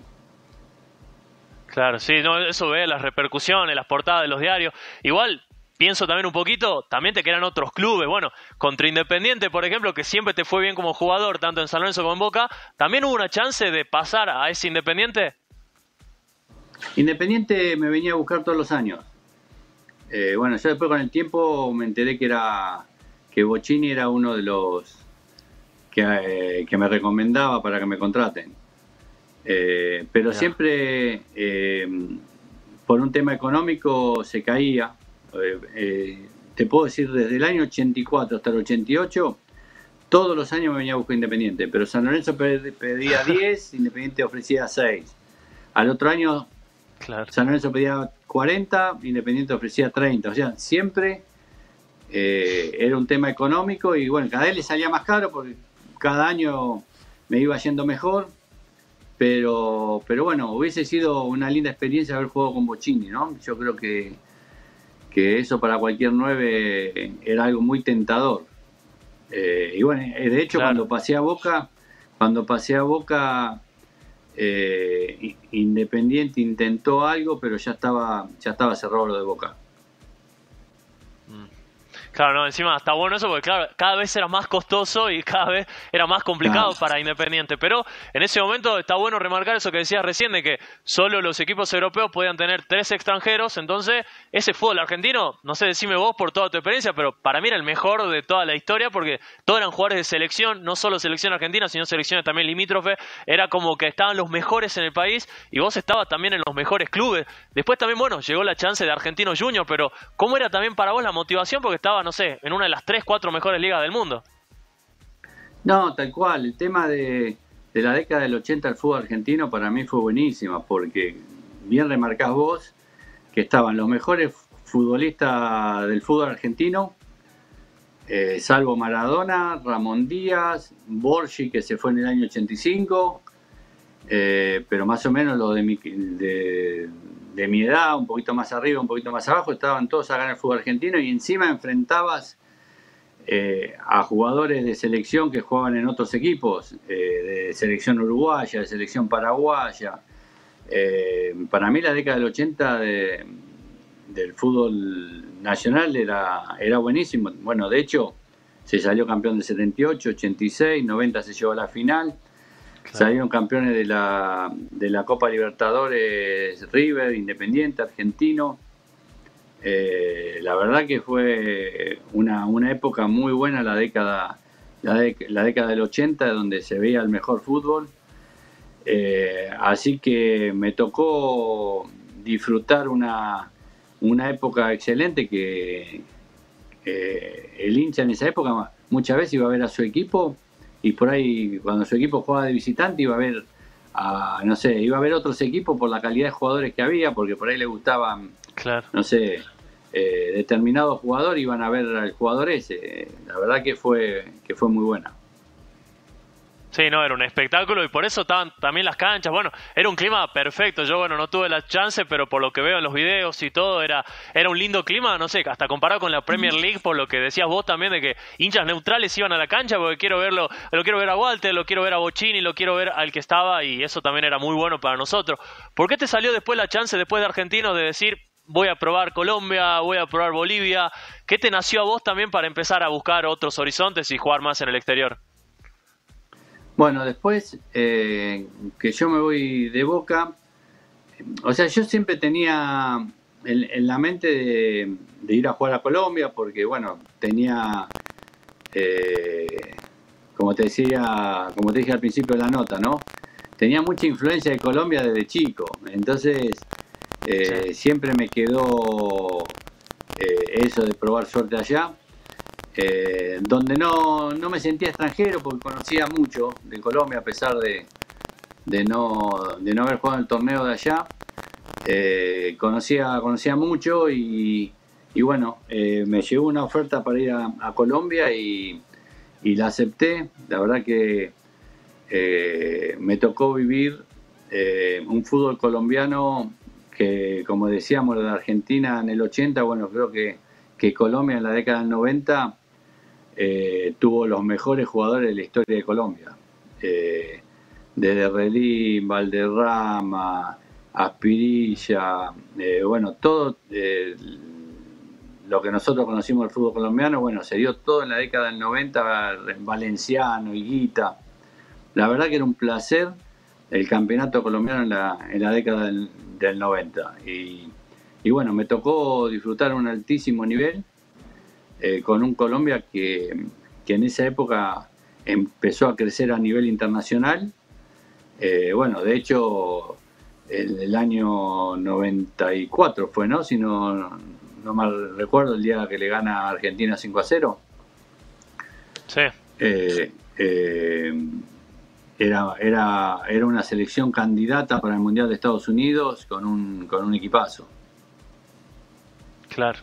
Claro, sí, no, eso ve las repercusiones, las portadas de los diarios. Igual, pienso también un poquito, también te quedan otros clubes. Bueno, contra Independiente, por ejemplo, que siempre te fue bien como jugador, tanto en San Lorenzo como en Boca, ¿también hubo una chance de pasar a ese Independiente? Independiente me venía a buscar todos los años. Bueno, yo después con el tiempo me enteré que Bocchini era uno de los que me recomendaba para que me contraten. Pero siempre por un tema económico se caía. Te puedo decir, desde el año 84 hasta el 88, todos los años me venía a buscar Independiente, pero San Lorenzo pedía 10, Independiente ofrecía 6. Al otro año San Lorenzo pedía 40, Independiente ofrecía 30. O sea, siempre era un tema económico y bueno, cada vez le salía más caro porque cada año me iba yendo mejor. Pero bueno, hubiese sido una linda experiencia haber jugado con Bocchini, ¿no? Yo creo que eso para cualquier 9 era algo muy tentador. Y bueno, de hecho cuando pasé a Boca, Independiente intentó algo, pero ya estaba cerrado lo de Boca. Claro, no, encima está bueno eso porque claro, cada vez era más costoso y cada vez era más complicado para Independiente. Pero en ese momento está bueno remarcar eso que decías recién, de que solo los equipos europeos podían tener 3 extranjeros. Entonces, ese fútbol argentino, no sé, decime vos por toda tu experiencia, pero para mí era el mejor de toda la historia porque todos eran jugadores de selección, no solo selección argentina, sino selecciones también limítrofe. Era como que estaban los mejores en el país y vos estabas también en los mejores clubes. Después también, bueno, llegó la chance de Argentino Junior, pero ¿cómo era también para vos la motivación? Porque estaba, no sé, en una de las 3, 4 mejores ligas del mundo. No, tal cual. El tema de la década del 80 del fútbol argentino para mí fue buenísima, porque bien remarcás vos que estaban los mejores futbolistas del fútbol argentino, salvo Maradona, Ramón Díaz, Borgi, que se fue en el año 85, pero más o menos los de mi edad, un poquito más arriba, un poquito más abajo, estaban todos acá en el fútbol argentino y encima enfrentabas a jugadores de selección que jugaban en otros equipos, de selección uruguaya, de selección paraguaya. Para mí la década del 80 del fútbol nacional era buenísimo. Bueno, de hecho, se salió campeón de 78, 86, 90 se llegó a la final. Salieron campeones de la Copa Libertadores, River, Independiente, Argentino. La verdad que fue una época muy buena la década del 80, donde se veía el mejor fútbol. Así que me tocó disfrutar una época excelente que el hincha en esa época muchas veces iba a ver a su equipo y por ahí cuando su equipo jugaba de visitante iba a ver iba a ver otros equipos por la calidad de jugadores que había, porque por ahí le gustaban, no sé, determinados jugadores, iban a ver al jugador ese. La verdad que fue muy buena. Sí, no, era un espectáculo y por eso estaban también las canchas. Bueno, era un clima perfecto. Yo, bueno, no tuve la chance, pero por lo que veo en los videos y todo, era un lindo clima, no sé, hasta comparado con la Premier League, por lo que decías vos también, de que hinchas neutrales iban a la cancha, porque lo quiero ver a Walter, lo quiero ver a Bocchini, lo quiero ver al que estaba, y eso también era muy bueno para nosotros. ¿Por qué te salió después la chance, después de Argentino, de decir, voy a probar Colombia, voy a probar Bolivia? ¿Qué te nació a vos también para empezar a buscar otros horizontes y jugar más en el exterior? Bueno, después que yo me voy de Boca, o sea, yo siempre tenía en la mente de ir a jugar a Colombia, porque bueno, tenía, como te dije al principio de la nota, ¿no? Tenía mucha influencia de Colombia desde chico, entonces siempre me quedó eso de probar suerte allá. Donde no me sentía extranjero porque conocía mucho de Colombia a pesar de no haber jugado en el torneo de allá. Conocía mucho y bueno, me llegó una oferta para ir a Colombia y la acepté. La verdad que me tocó vivir un fútbol colombiano que, como decíamos, de Argentina en el 80, bueno, creo que Colombia en la década del 90 tuvo los mejores jugadores de la historia de Colombia. Desde Relín, Valderrama, Aspirilla, bueno, todo lo que nosotros conocimos del fútbol colombiano, bueno, se dio todo en la década del 90, Valenciano, Higuita. La verdad que era un placer el campeonato colombiano en la década del 90. Y bueno, me tocó disfrutar un altísimo nivel con un Colombia que en esa época empezó a crecer a nivel internacional. Bueno, de hecho, el año 94 fue, ¿no? Si no mal recuerdo, el día que le gana a Argentina 5-0. Sí. Era una selección candidata para el Mundial de Estados Unidos con un equipazo. Claro.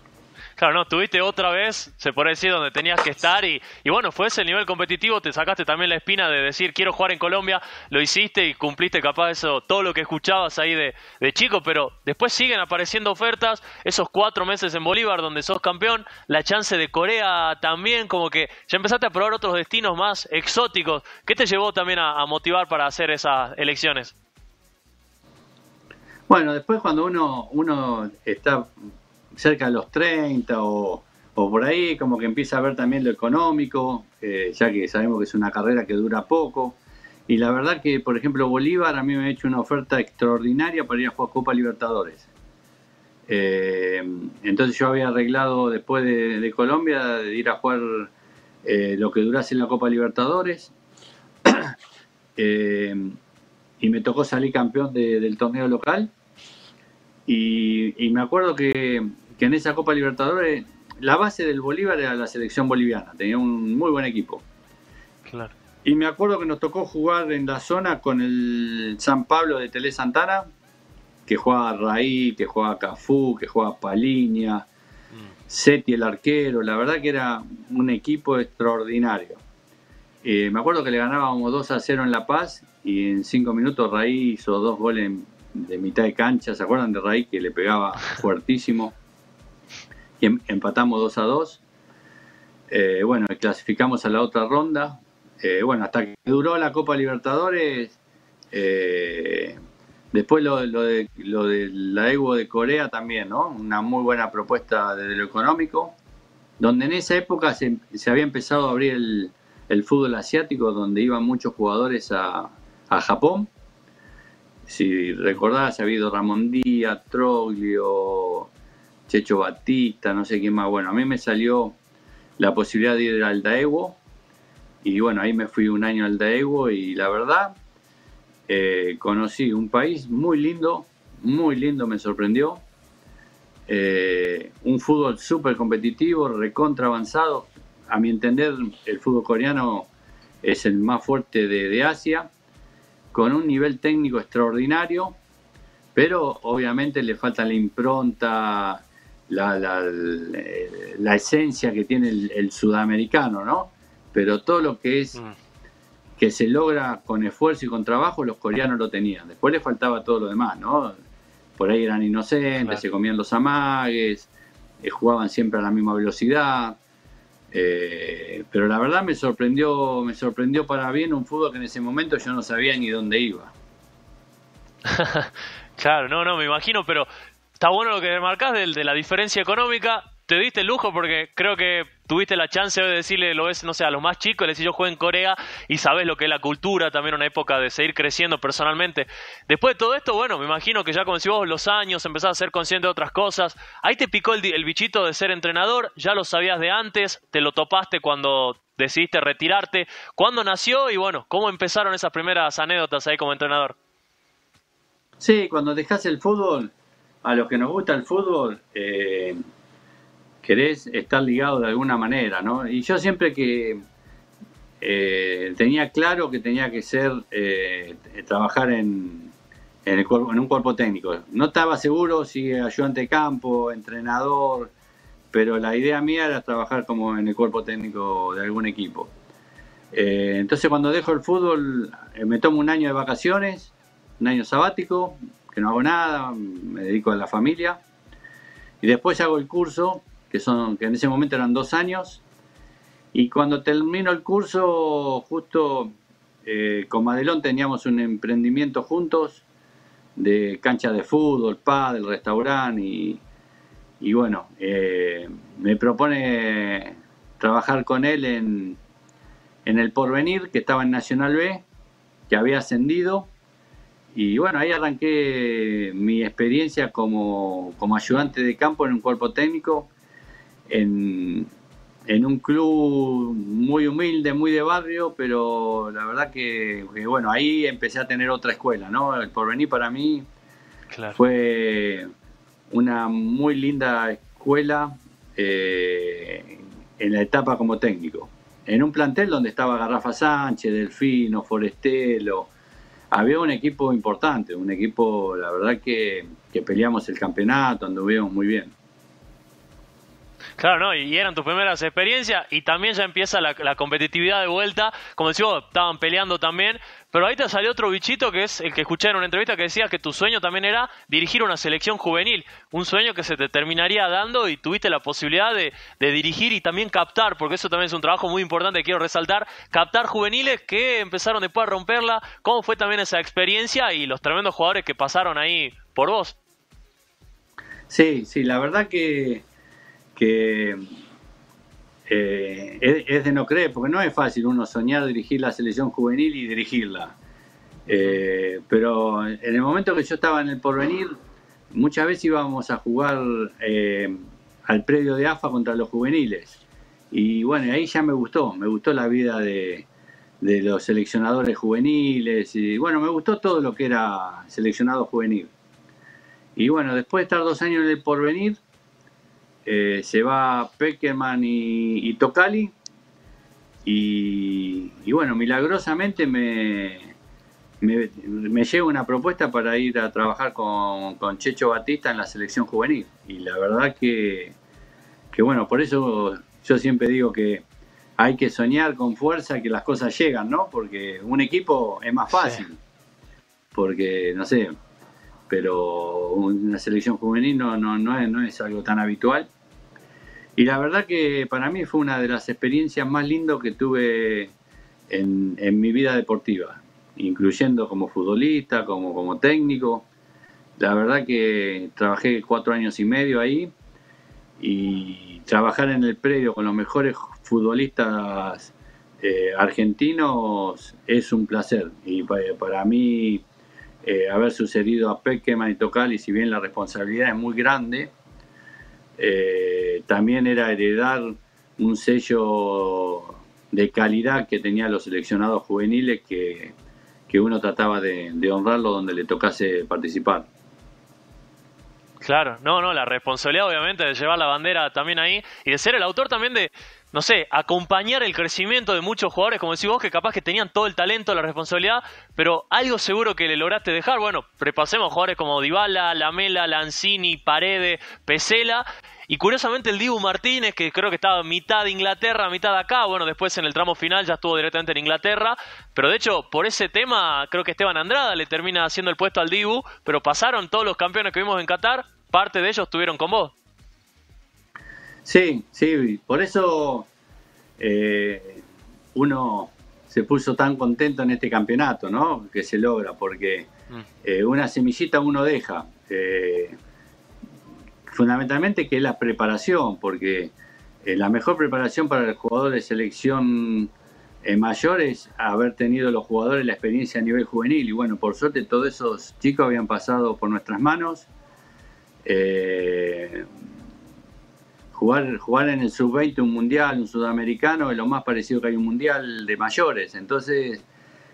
Claro, no, tuviste otra vez, se puede decir, donde tenías que estar y bueno, fue ese el nivel competitivo, te sacaste también la espina de decir quiero jugar en Colombia, lo hiciste y cumpliste capaz eso, todo lo que escuchabas ahí de chico, pero después siguen apareciendo ofertas, esos 4 meses en Bolívar donde sos campeón, la chance de Corea también, como que ya empezaste a probar otros destinos más exóticos. ¿Qué te llevó también a motivar para hacer esas elecciones? Bueno, después cuando uno está cerca de los 30 o por ahí, como que empieza a ver también lo económico, ya que sabemos que es una carrera que dura poco. Y la verdad que, por ejemplo, Bolívar a mí me ha hecho una oferta extraordinaria para ir a jugar Copa Libertadores. Entonces yo había arreglado después de Colombia de ir a jugar lo que durase la Copa Libertadores. Y me tocó salir campeón del torneo local. Y me acuerdo que en esa Copa Libertadores la base del Bolívar era la selección boliviana, tenía un muy buen equipo. Claro. Y me acuerdo que nos tocó jugar en la zona con el San Pablo de Tele Santana, que jugaba Raí, que jugaba Cafú, que jugaba Paliña, Seti el arquero. La verdad que era un equipo extraordinario. Me acuerdo que le ganábamos 2-0 en La Paz y en 5 minutos Raí hizo 2 goles de mitad de cancha. ¿Se acuerdan de Raí que le pegaba fuertísimo? Y empatamos 2-2. Bueno, clasificamos a la otra ronda. Bueno, hasta que duró la Copa Libertadores. Después lo de la Evo de Corea también, ¿no? Una muy buena propuesta desde lo económico, donde en esa época se había empezado a abrir el fútbol asiático, donde iban muchos jugadores a Japón. Si recordás, ha habido Ramón Díaz, Troglio, Checho Batista, no sé quién más. Bueno, a mí me salió la posibilidad de ir al Daewoo. Y bueno, ahí me fui un año al Daewoo y la verdad, conocí un país muy lindo, me sorprendió. Un fútbol súper competitivo, recontra avanzado. A mi entender, el fútbol coreano es el más fuerte de Asia, con un nivel técnico extraordinario, pero obviamente le falta la impronta, la esencia que tiene el sudamericano, ¿no? Pero todo lo que es que se logra con esfuerzo y con trabajo, los coreanos lo tenían. Después les faltaba todo lo demás, ¿no? Por ahí eran inocentes, claro. Se comían los amagues, jugaban siempre a la misma velocidad. Pero la verdad me sorprendió para bien un fútbol que en ese momento yo no sabía ni dónde iba. Claro, no, me imagino, pero está bueno lo que marcás de la diferencia económica. Te diste el lujo porque creo que tuviste la chance de decirle, lo ves, no sé, a los más chicos, le decís yo juego en Corea y sabés lo que es la cultura, también una época de seguir creciendo personalmente. Después de todo esto, bueno, me imagino que ya como decís vos, los años, empezás a ser consciente de otras cosas. Ahí te picó el bichito de ser entrenador, ya lo sabías de antes, te lo topaste cuando decidiste retirarte. ¿Cuándo nació y bueno, cómo empezaron esas primeras anécdotas ahí como entrenador? Sí, cuando dejás el fútbol, a los que nos gusta el fútbol, querés estar ligado de alguna manera, ¿no? Y yo siempre que tenía claro que tenía que ser trabajar en un cuerpo técnico. No estaba seguro si ayudante de campo, entrenador, pero la idea mía era trabajar como en el cuerpo técnico de algún equipo. Entonces cuando dejo el fútbol me tomo un año de vacaciones, un año sabático, que no hago nada, me dedico a la familia y después hago el curso que en ese momento eran 2 años, Y cuando terminó el curso, justo con Madelón teníamos un emprendimiento juntos de cancha de fútbol, pádel, restaurante y bueno, me propone trabajar con él en el Porvenir, que estaba en Nacional B, que había ascendido. Y bueno, ahí arranqué mi experiencia como ayudante de campo en un cuerpo técnico, en un club muy humilde, muy de barrio, pero la verdad que bueno, ahí empecé a tener otra escuela, ¿no? El Porvenir para mí fue una muy linda escuela en la etapa como técnico. En un plantel donde estaba Garrafa Sánchez, Delfino, Forestelo, había un equipo importante, un equipo, la verdad que peleamos el campeonato, anduvimos muy bien. Claro, ¿no? Y eran tus primeras experiencias y también ya empieza la competitividad de vuelta. Como decimos, estaban peleando también, pero ahí te salió otro bichito que es el que escuché en una entrevista que decía que tu sueño también era dirigir una selección juvenil. Un sueño que se te terminaría dando y tuviste la posibilidad de dirigir y también captar, porque eso también es un trabajo muy importante que quiero resaltar, captar juveniles que empezaron después a romperla. ¿Cómo fue también esa experiencia y los tremendos jugadores que pasaron ahí por vos? Sí, sí, la verdad que es de no creer, porque no es fácil uno soñar dirigir la selección juvenil y dirigirla. Pero en el momento que yo estaba en el Porvenir, muchas veces íbamos a jugar al predio de AFA contra los juveniles. Y bueno, ahí ya me gustó la vida de los seleccionadores juveniles, y bueno, me gustó todo lo que era seleccionado juvenil. Y bueno, después de estar 2 años en el Porvenir, se va Peckerman y Tocali y bueno, milagrosamente me llega una propuesta para ir a trabajar con Checho Batista en la selección juvenil y la verdad que bueno, por eso yo siempre digo que hay que soñar con fuerza que las cosas llegan, ¿no? Porque un equipo es más fácil, porque no sé, pero una selección juvenil no es algo tan habitual. Y la verdad que para mí fue una de las experiencias más lindas que tuve en mi vida deportiva, incluyendo como futbolista, como técnico. La verdad que trabajé 4 años y medio ahí y trabajar en el predio con los mejores futbolistas argentinos es un placer. Y para mí haber sucedido a Peckerman y Tocali, si bien la responsabilidad es muy grande, también era heredar un sello de calidad que tenían los seleccionados juveniles que uno trataba de honrarlo donde le tocase participar. Claro, no, la responsabilidad obviamente de llevar la bandera también ahí y de ser el autor también de, no sé, acompañar el crecimiento de muchos jugadores, como decís vos, que capaz que tenían todo el talento, la responsabilidad, pero algo seguro que le lograste dejar. Bueno, repasemos jugadores como Dybala, Lamela, Lanzini, Paredes, Pesela. Y curiosamente el Dibu Martínez, que creo que estaba mitad de Inglaterra, mitad de acá, bueno, después en el tramo final ya estuvo directamente en Inglaterra, pero de hecho por ese tema creo que Esteban Andrada le termina haciendo el puesto al Dibu, pero pasaron todos los campeones que vimos en Qatar, parte de ellos estuvieron con vos. Sí, por eso uno se puso tan contento en este campeonato, ¿no? Que se logra, porque una semillita uno deja. Fundamentalmente que es la preparación, porque la mejor preparación para el jugador de selección mayor es haber tenido los jugadores la experiencia a nivel juvenil. Y bueno, por suerte todos esos chicos habían pasado por nuestras manos. Jugar en el sub-20 un mundial, un sudamericano, es lo más parecido que hay un mundial de mayores. Entonces,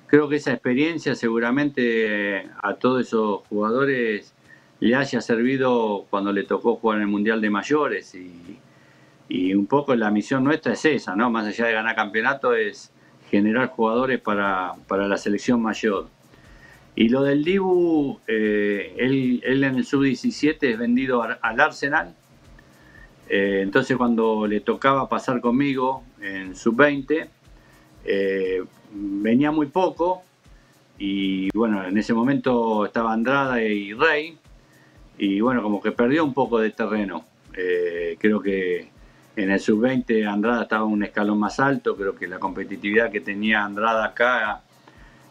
creo que esa experiencia seguramente a todos esos jugadores le haya servido cuando le tocó jugar en el mundial de mayores. Y un poco la misión nuestra es esa, ¿no? Más allá de ganar campeonato, es generar jugadores para la selección mayor. Y lo del Dibu, él en el sub-17 es vendido al Arsenal. Entonces cuando le tocaba pasar conmigo en sub-20, venía muy poco. Y bueno, en ese momento estaba Andrada y Rey. Y bueno, como que perdió un poco de terreno. Creo que En el sub-20 Andrada estaba un escalón más alto, creo que la competitividad que tenía Andrada acá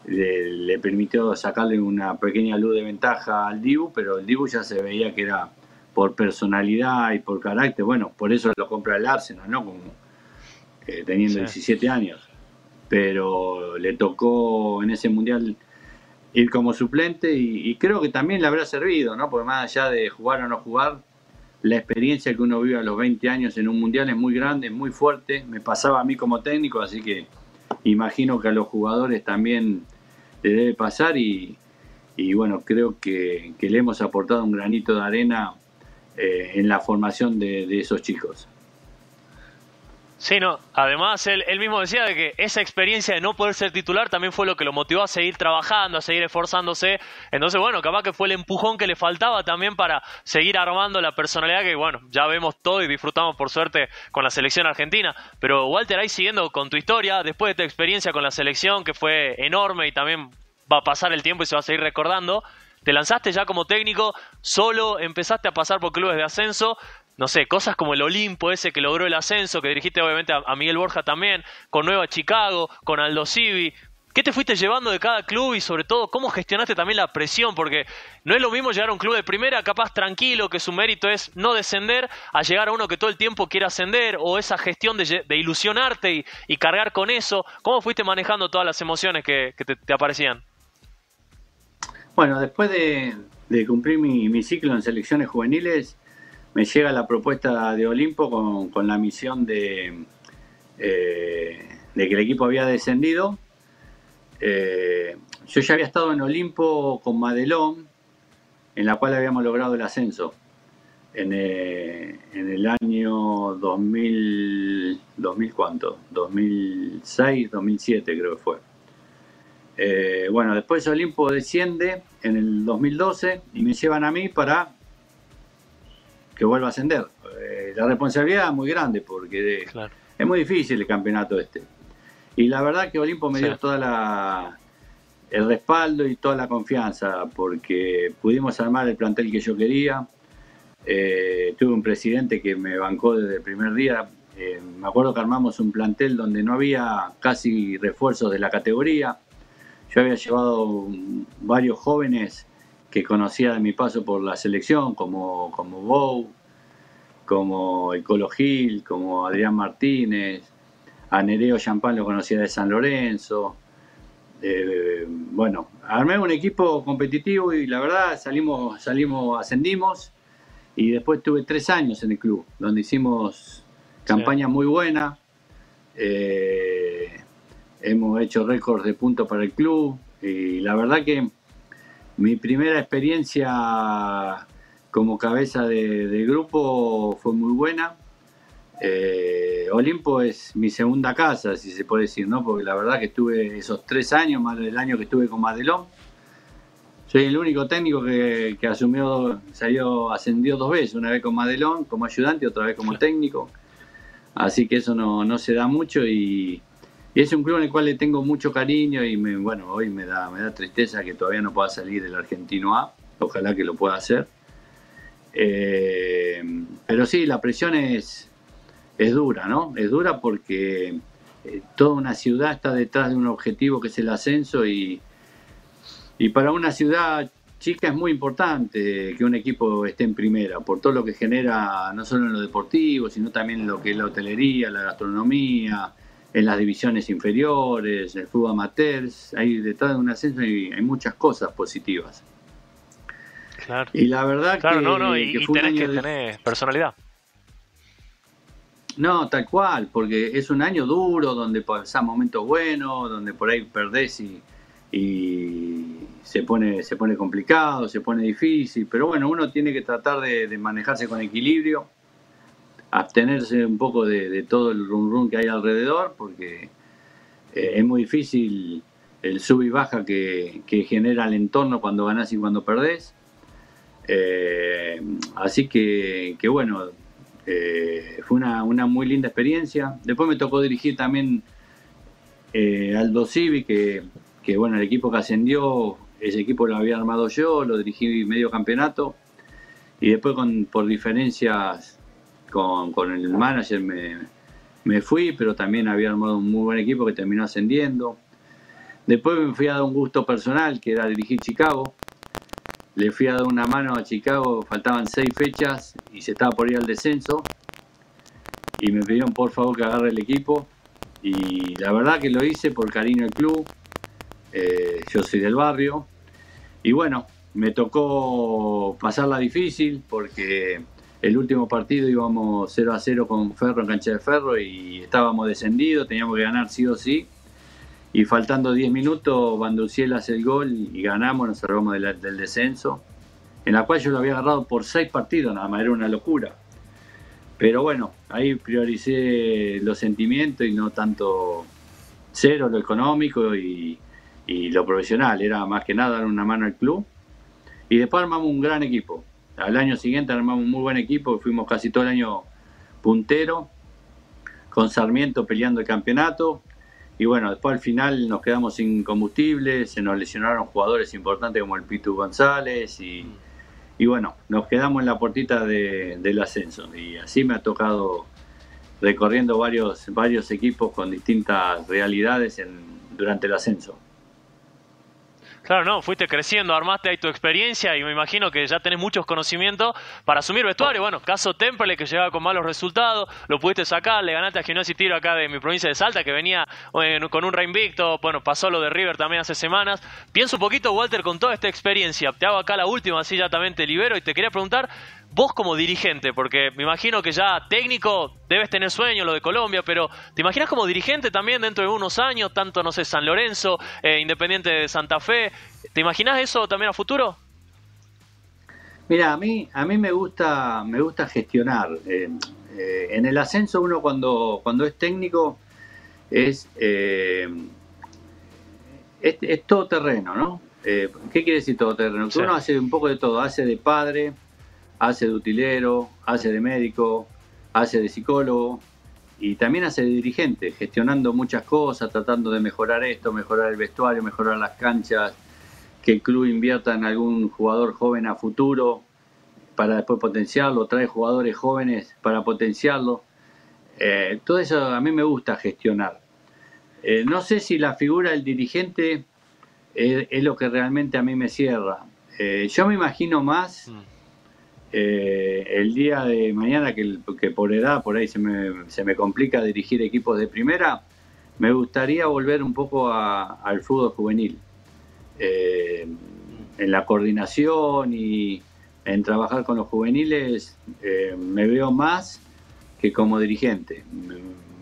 le permitió sacarle una pequeña luz de ventaja al Dibu, pero el Dibu ya se veía que era por personalidad y por carácter, bueno, por eso lo compra el Arsenal, ¿no? Como, teniendo 17 años. Pero le tocó en ese mundial ir como suplente y creo que también le habrá servido, ¿no? Porque más allá de jugar o no jugar, la experiencia que uno vive a los 20 años en un mundial es muy grande, es muy fuerte. Me pasaba a mí como técnico, así que imagino que a los jugadores también le debe pasar y bueno, creo que le hemos aportado un granito de arena en la formación de esos chicos. Sí, no. Además, él mismo decía de que esa experiencia de no poder ser titular también fue lo que lo motivó a seguir trabajando, a seguir esforzándose. Entonces, bueno, capaz que fue el empujón que le faltaba también para seguir armando la personalidad que, bueno, ya vemos todo y disfrutamos por suerte con la selección argentina. Pero, Walter, ahí siguiendo con tu historia, después de tu experiencia con la selección, que fue enorme y también va a pasar el tiempo y se va a seguir recordando, te lanzaste ya como técnico, solo empezaste a pasar por clubes de ascenso. No sé, cosas como el Olimpo ese que logró el ascenso, que dirigiste obviamente a Miguel Borja también, con Nueva Chicago, con Aldo Civi. ¿Qué te fuiste llevando de cada club y sobre todo cómo gestionaste también la presión? Porque no es lo mismo llegar a un club de primera capaz tranquilo, que su mérito es no descender, a llegar a uno que todo el tiempo quiere ascender, o esa gestión de ilusionarte y cargar con eso. ¿Cómo fuiste manejando todas las emociones que te aparecían? Bueno, después de cumplir mi ciclo en selecciones juveniles, me llega la propuesta de Olimpo con la misión de que el equipo había descendido. Yo ya había estado en Olimpo con Madelón, en la cual habíamos logrado el ascenso en el año 2000 ¿cuánto? 2006, 2007 creo que fue. Bueno, después Olimpo desciende en el 2012 y me llevan a mí para que vuelva a ascender. La responsabilidad es muy grande porque claro, es muy difícil el campeonato este. Y la verdad que Olimpo me dio toda el respaldo y toda la confianza porque pudimos armar el plantel que yo quería. Tuve un presidente que me bancó desde el primer día. Me acuerdo que armamos un plantel donde no había casi refuerzos de la categoría. Yo había llevado varios jóvenes que conocía de mi paso por la selección, como Bou, como el Colo Gil, como Adrián Martínez, a Nereo Champán lo conocía de San Lorenzo. Bueno, armé un equipo competitivo y la verdad ascendimos y después tuve 3 años en el club, donde hicimos campañas muy buenas. Hemos hecho récords de puntos para el club y la verdad que mi primera experiencia como cabeza de grupo fue muy buena. Olimpo es mi segunda casa, si se puede decir, ¿no? Porque la verdad que estuve esos 3 años, más del año que estuve con Madelón. Soy el único técnico que ascendió 2 veces, una vez con Madelón como ayudante y otra vez como técnico. Así que eso no se da mucho y es un club en el cual le tengo mucho cariño y hoy me da tristeza que todavía no pueda salir del Argentino A. Ojalá que lo pueda hacer. Pero sí, la presión es dura, ¿no? Es dura porque toda una ciudad está detrás de un objetivo que es el ascenso y para una ciudad chica es muy importante que un equipo esté en primera, por todo lo que genera, no solo en lo deportivo, sino también en lo que es la hotelería, la gastronomía, en las divisiones inferiores, el fútbol amateur. Hay detrás de un ascenso y hay muchas cosas positivas. Claro. Y la verdad y fue tenés que tener personalidad. No, tal cual, porque es un año duro donde pasás momentos buenos, donde por ahí perdés y se pone complicado, se pone difícil, pero bueno, uno tiene que tratar de manejarse con equilibrio, abstenerse un poco de todo el rum que hay alrededor, porque es muy difícil el sub y baja que genera el entorno cuando ganás y cuando perdés. Así que bueno, fue una muy linda experiencia. Después me tocó dirigir también Aldo Civi, que bueno, el equipo que ascendió, ese equipo lo había armado yo, lo dirigí medio campeonato y después por diferencias con el manager me fui, pero también había armado un muy buen equipo que terminó ascendiendo. Después me fui a dar un gusto personal, que era dirigir Chicago. Le fui a dar una mano a Chicago, faltaban 6 fechas y se estaba por ir al descenso. Y me pidieron por favor que agarre el equipo. Y la verdad que lo hice por cariño al club. Yo soy del barrio. Y bueno, me tocó pasarla difícil porque el último partido íbamos 0-0 con Ferro en cancha de Ferro y estábamos descendidos, teníamos que ganar sí o sí. Y faltando 10 minutos, Banduciel hace el gol y ganamos, nos salvamos del descenso, en la cual yo lo había agarrado por 6 partidos, nada más, era una locura. Pero bueno, ahí prioricé los sentimientos y no tanto cero lo económico y lo profesional, era más que nada dar una mano al club. Y después armamos un gran equipo. Al año siguiente armamos un muy buen equipo, fuimos casi todo el año puntero, con Sarmiento peleando el campeonato. Y bueno, después al final nos quedamos sin combustible, se nos lesionaron jugadores importantes como el Pitu González y bueno, nos quedamos en la puertita del ascenso. Y así me ha tocado recorriendo varios equipos con distintas realidades durante el ascenso. Claro, no, fuiste creciendo, armaste ahí tu experiencia y me imagino que ya tenés muchos conocimientos para asumir vestuario. Bueno, caso Temperley, que llegaba con malos resultados, lo pudiste sacar, le ganaste a Gimnasia y Tiro acá de mi provincia de Salta, que venía con un reinvicto. Bueno, pasó lo de River también hace semanas. Pienso un poquito, Walter, con toda esta experiencia. Te hago acá la última, así ya también te libero y te quería preguntar, vos como dirigente, porque me imagino que ya técnico debes tener sueño, lo de Colombia, pero ¿te imaginas como dirigente también dentro de unos años, tanto, no sé, San Lorenzo, Independiente de Santa Fe? ¿Te imaginas eso también a futuro? Mira, a mí me gusta gestionar. En el ascenso uno cuando es técnico es todo terreno, ¿no? ¿Qué quiere decir todo terreno? Que uno hace un poco de todo, hace de padre, hace de utilero, hace de médico, hace de psicólogo y también hace de dirigente, gestionando muchas cosas, tratando de mejorar esto, mejorar el vestuario, mejorar las canchas, que el club invierta en algún jugador joven a futuro para después potenciarlo, trae jugadores jóvenes para potenciarlo. Todo eso a mí me gusta gestionar. No sé si la figura del dirigente es lo que realmente a mí me cierra. Yo me imagino más el día de mañana que por edad, por ahí se me complica dirigir equipos de primera, me gustaría volver un poco al fútbol juvenil. En la coordinación y en trabajar con los juveniles me veo más que como dirigente.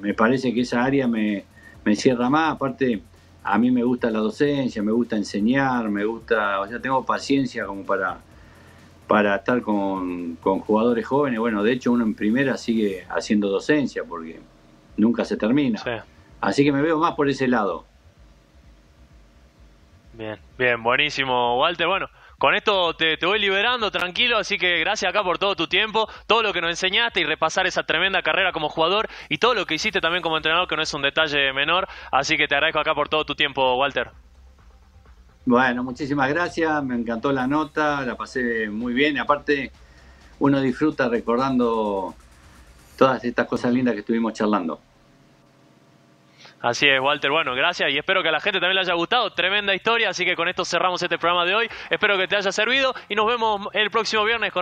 Me parece que esa área me cierra más. Aparte, a mí me gusta la docencia, me gusta enseñar, o sea, tengo paciencia como para estar con jugadores jóvenes. Bueno, de hecho uno en primera sigue haciendo docencia porque nunca se termina. Sí. Así que me veo más por ese lado. Bien, bien, buenísimo, Walter. Bueno, con esto te voy liberando, tranquilo, así que gracias acá por todo tu tiempo, todo lo que nos enseñaste y repasar esa tremenda carrera como jugador y todo lo que hiciste también como entrenador, que no es un detalle menor, así que te agradezco acá por todo tu tiempo, Walter. Bueno, muchísimas gracias, me encantó la nota, la pasé muy bien, aparte uno disfruta recordando todas estas cosas lindas que estuvimos charlando. Así es, Walter. Bueno, gracias y espero que a la gente también le haya gustado. Tremenda historia, así que con esto cerramos este programa de hoy. Espero que te haya servido y nos vemos el próximo viernes con